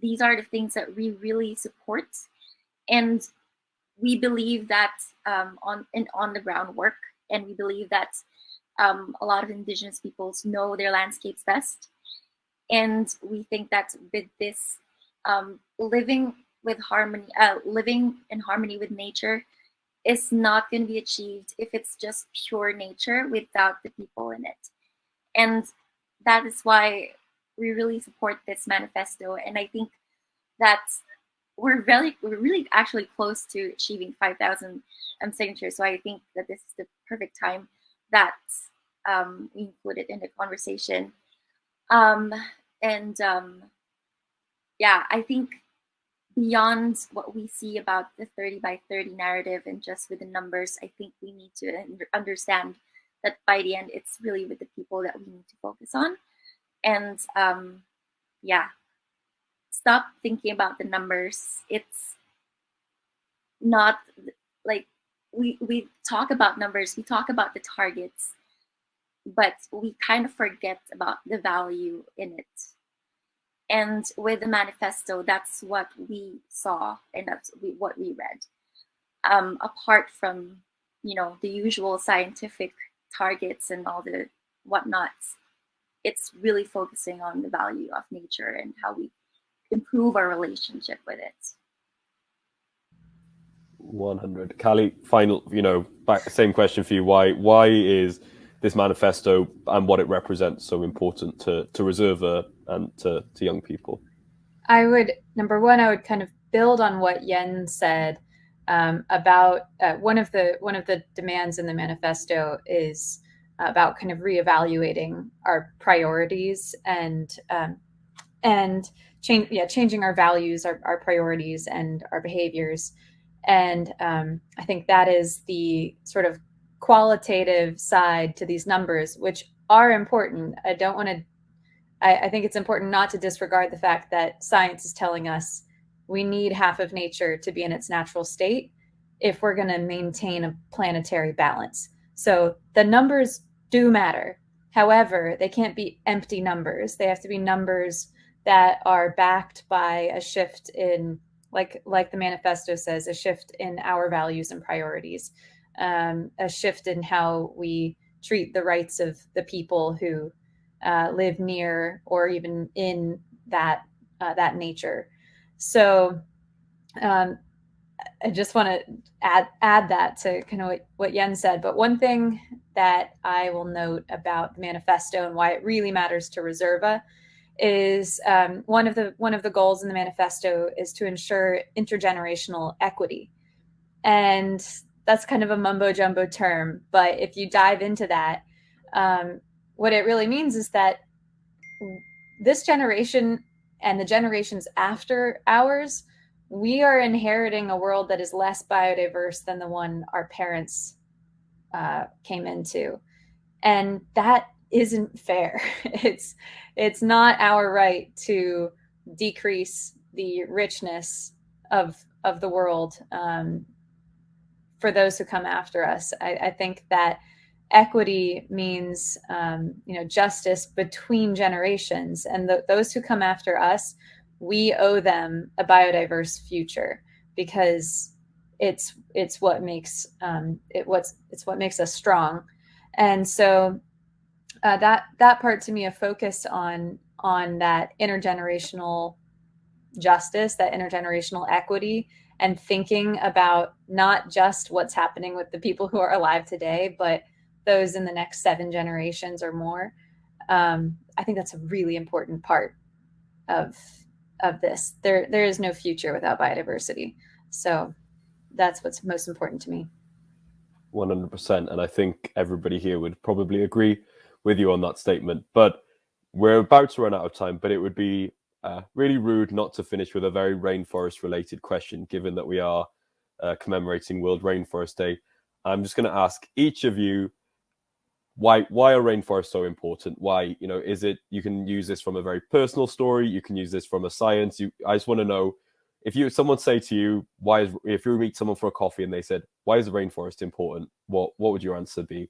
these are the things that we really support, and we believe that on the ground work, and we believe that a lot of indigenous peoples know their landscapes best. And we think that with this living in harmony with nature is not going to be achieved if it's just pure nature without the people in it. And that is why we really support this manifesto. And I think that we're really actually close to achieving 5,000 signatures. So I think that this is the perfect time that we include it in the conversation. Yeah, I think beyond what we see about the 30 by 30 narrative and just with the numbers, I think we need to understand that by the end, it's really with the people that we need to focus on. And yeah, stop thinking about the numbers. It's not like we talk about numbers, we talk about the targets, but we kind of forget about the value in it. And with the manifesto, that's what we saw, and that's what we read. Apart from, the usual scientific targets and all the whatnots, it's really focusing on the value of nature and how we improve our relationship with it. 100. Callie, final, same question for you. Why is this manifesto and what it represents so important to Reserva and to young people? Number one, I would kind of build on what Yen said about one of the demands in the manifesto is about kind of reevaluating our priorities and changing our values, our priorities, and our behaviors. And I think that is the sort of qualitative side to these numbers, which are important. I think it's important not to disregard the fact that science is telling us we need half of nature to be in its natural state if we're going to maintain a planetary balance. So the numbers do matter. However, they can't be empty numbers. They have to be numbers that are backed by a shift in, like the manifesto says, a shift in our values and priorities, a shift in how we treat the rights of the people who live near or even in that nature. So I just want to add that to kind of what Yen said. But one thing that I will note about the manifesto and why it really matters to Reserva is one of the goals in the manifesto is to ensure intergenerational equity. And that's kind of a mumbo jumbo term, but if you dive into that, what it really means is that this generation and the generations after ours, we are inheriting a world that is less biodiverse than the one our parents came into. And that isn't fair. It's not our right to decrease the richness of the world for those who come after us. I think that equity means justice between generations, and those who come after us, we owe them a biodiverse future, because it's what makes us strong. And so that part, to me, a focus on that intergenerational justice, that intergenerational equity, and thinking about not just what's happening with the people who are alive today, but those in the next 7 generations or more. I think that's a really important part of this. There is no future without biodiversity. So that's what's most important to me. 100%. And I think everybody here would probably agree with you on that statement. But we're about to run out of time, but it would be really rude not to finish with a very rainforest related question, given that we are commemorating World Rainforest Day. I'm just going to ask each of you, why are rainforests so important? Why, is it, you can use this from a very personal story, you can use this from a science. I just want to know, if someone say to you, if you meet someone for a coffee and they said, why is the rainforest important? What would your answer be?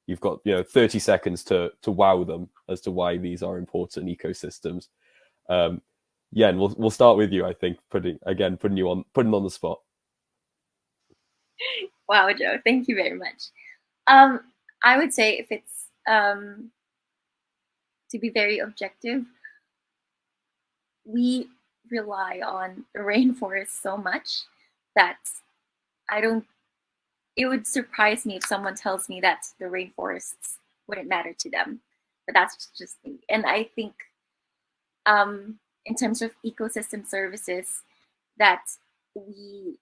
You've got 30 seconds to wow them as to why these are important ecosystems. Yen, we'll start with you. I think putting you on the spot. Wow, Joe, thank you very much. I would say, if it's to be very objective, we rely on the rainforest so much that it would surprise me if someone tells me that the rainforests wouldn't matter to them. But that's just me. And I think in terms of ecosystem services, that we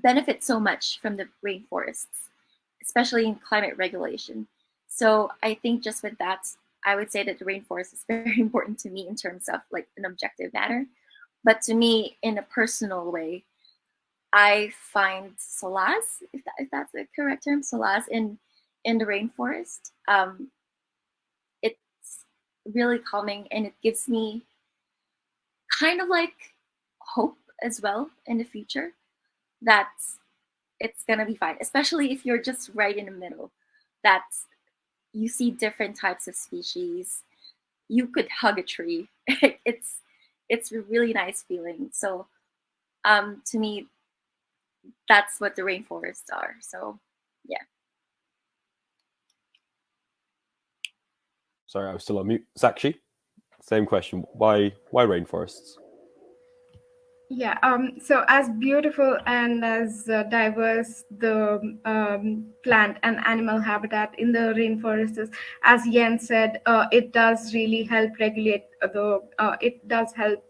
benefit so much from the rainforests, especially in climate regulation. So I think just with that, I would say that the rainforest is very important to me in terms of like an objective matter. But to me, in a personal way, I find solace, if that's the correct term, solace in the rainforest. It's really calming, and it gives me kind of like hope as well in the future that it's gonna be fine, especially if you're just right in the middle, that you see different types of species. You could hug a tree. It's a really nice feeling. So to me, that's what the rainforests are. So yeah. Sorry, I was still on mute. Sakshi, same question. Why rainforests? Yeah, so as beautiful and as diverse the plant and animal habitat in the rainforest is, as Yen said, it does really help regulate it does help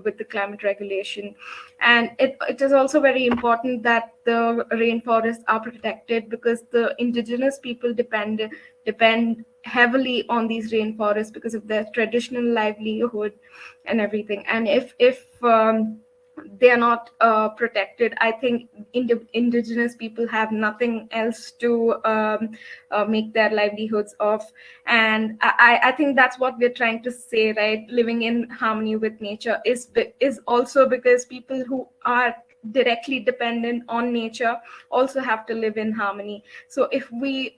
with the climate regulation. And it is also very important that the rainforests are protected, because the indigenous people depend heavily on these rainforests because of their traditional livelihood and everything. And if they are not protected, I think indigenous people have nothing else to make their livelihoods of. And I think that's what we're trying to say, right? Living in harmony with nature is also because people who are directly dependent on nature also have to live in harmony. So if we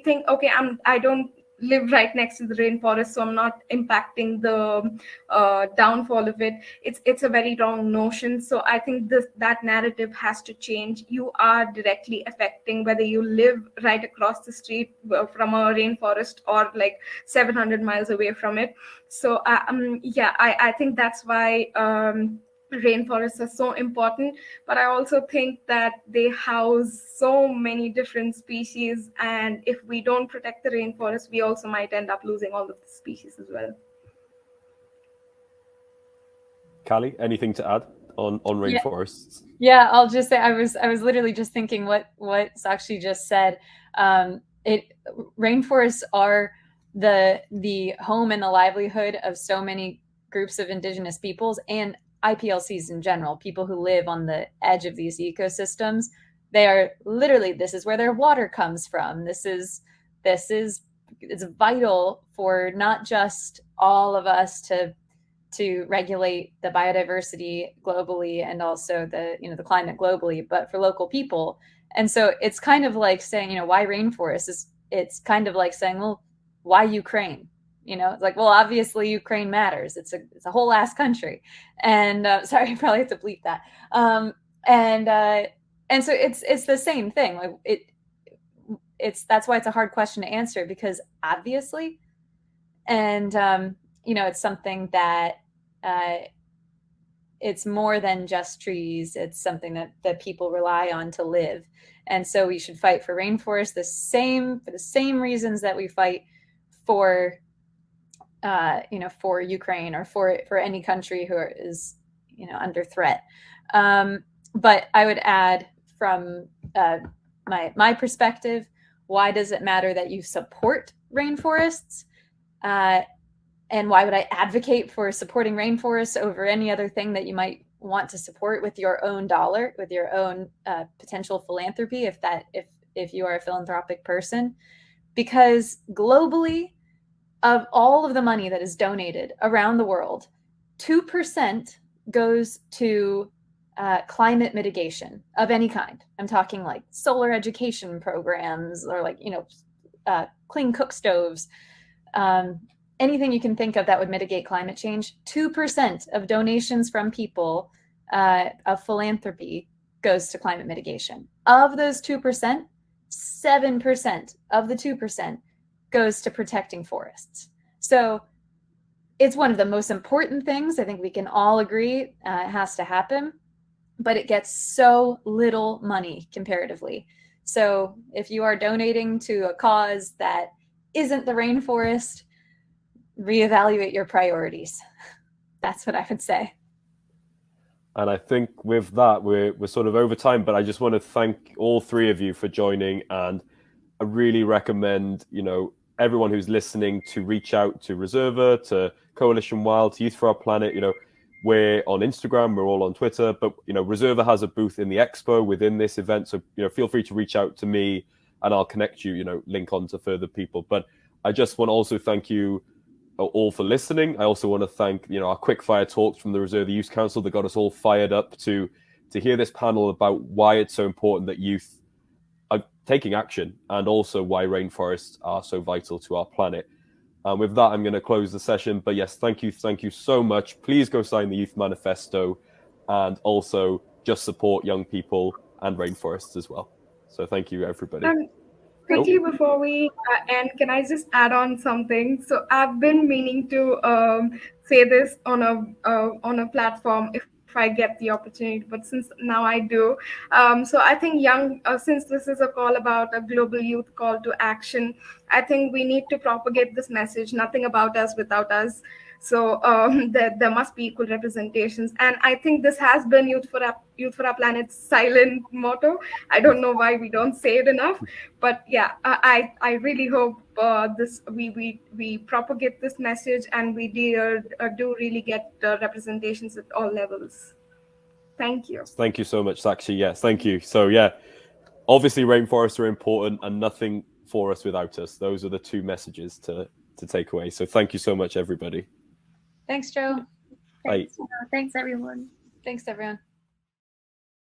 think, okay, I don't live right next to the rainforest, so I'm not impacting the downfall of it, it's a very wrong notion. So I think that narrative has to change. You are directly affecting whether you live right across the street from a rainforest or like 700 miles away from it. So I think that's why rainforests are so important. But I also think that they house so many different species, and if we don't protect the rainforest, we also might end up losing all of the species as well. Callie, anything to add on rainforests? Yeah, I'll just say I was literally just thinking what Sakshi just said. Rainforests are the home and the livelihood of so many groups of indigenous peoples and IPLCs in general, people who live on the edge of these ecosystems. They are literally, this is where their water comes from. It's vital for not just all of us to regulate the biodiversity globally and also the climate globally, but for local people. And so it's kind of like saying, why rainforests? It's kind of like saying, well, why Ukraine? It's like, well, obviously Ukraine matters. It's a whole ass country. And sorry, I probably have to bleep that. And so it's the same thing. Like that's why it's a hard question to answer, because obviously, and it's something that it's more than just trees. It's something that people rely on to live. And so we should fight for rainforests for the same reasons that we fight for for Ukraine or for any country who is under threat. But I would add from my perspective, why does it matter that you support rainforests? And why would I advocate for supporting rainforests over any other thing that you might want to support with your own dollar, with your own potential philanthropy, if you are a philanthropic person? Because globally, of all of the money that is donated around the world, 2% goes to climate mitigation of any kind. I'm talking like solar education programs or like, clean cook stoves, anything you can think of that would mitigate climate change. 2% of donations from people of philanthropy goes to climate mitigation. Of those 2%, 7% of the 2% goes to protecting forests. So it's one of the most important things. I think we can all agree it has to happen, but it gets so little money comparatively. So if you are donating to a cause that isn't the rainforest, reevaluate your priorities. That's what I would say. And I think with that, we're sort of over time, but I just want to thank all three of you for joining. And I really recommend, everyone who's listening to reach out to Reserva, to Coalition Wild, to Youth for Our Planet. We're on Instagram, we're all on Twitter, but Reserva has a booth in the expo within this event. So feel free to reach out to me and I'll connect you, link on to further people. But I just want to also thank you all for listening. I also want to thank our quickfire talks from the Reserva Youth Council that got us all fired up to hear this panel about why it's so important that youth are taking action, and also why rainforests are so vital to our planet. And with that, I'm going to close the session. But yes, thank you so much. Please go sign the Youth Manifesto, and also just support young people and rainforests as well. So thank you, everybody. Quickly before we end, can I just add on something? So I've been meaning to say this on a platform. If I get the opportunity, but since now I do. So I think since this is a call about a global youth call to action, I think we need to propagate this message, nothing about us without us. So there must be equal representations. And I think this has been Youth for Our Planet's silent motto. I don't know why we don't say it enough, but yeah, I really hope we propagate this message, and we do really get representations at all levels. Thank you. Thank you so much, Sakshi. Yes, thank you. So yeah, obviously rainforests are important and nothing for us without us. Those are the two messages to take away. So thank you so much, everybody. Thanks, Joe. Thanks, everyone. Thanks, everyone.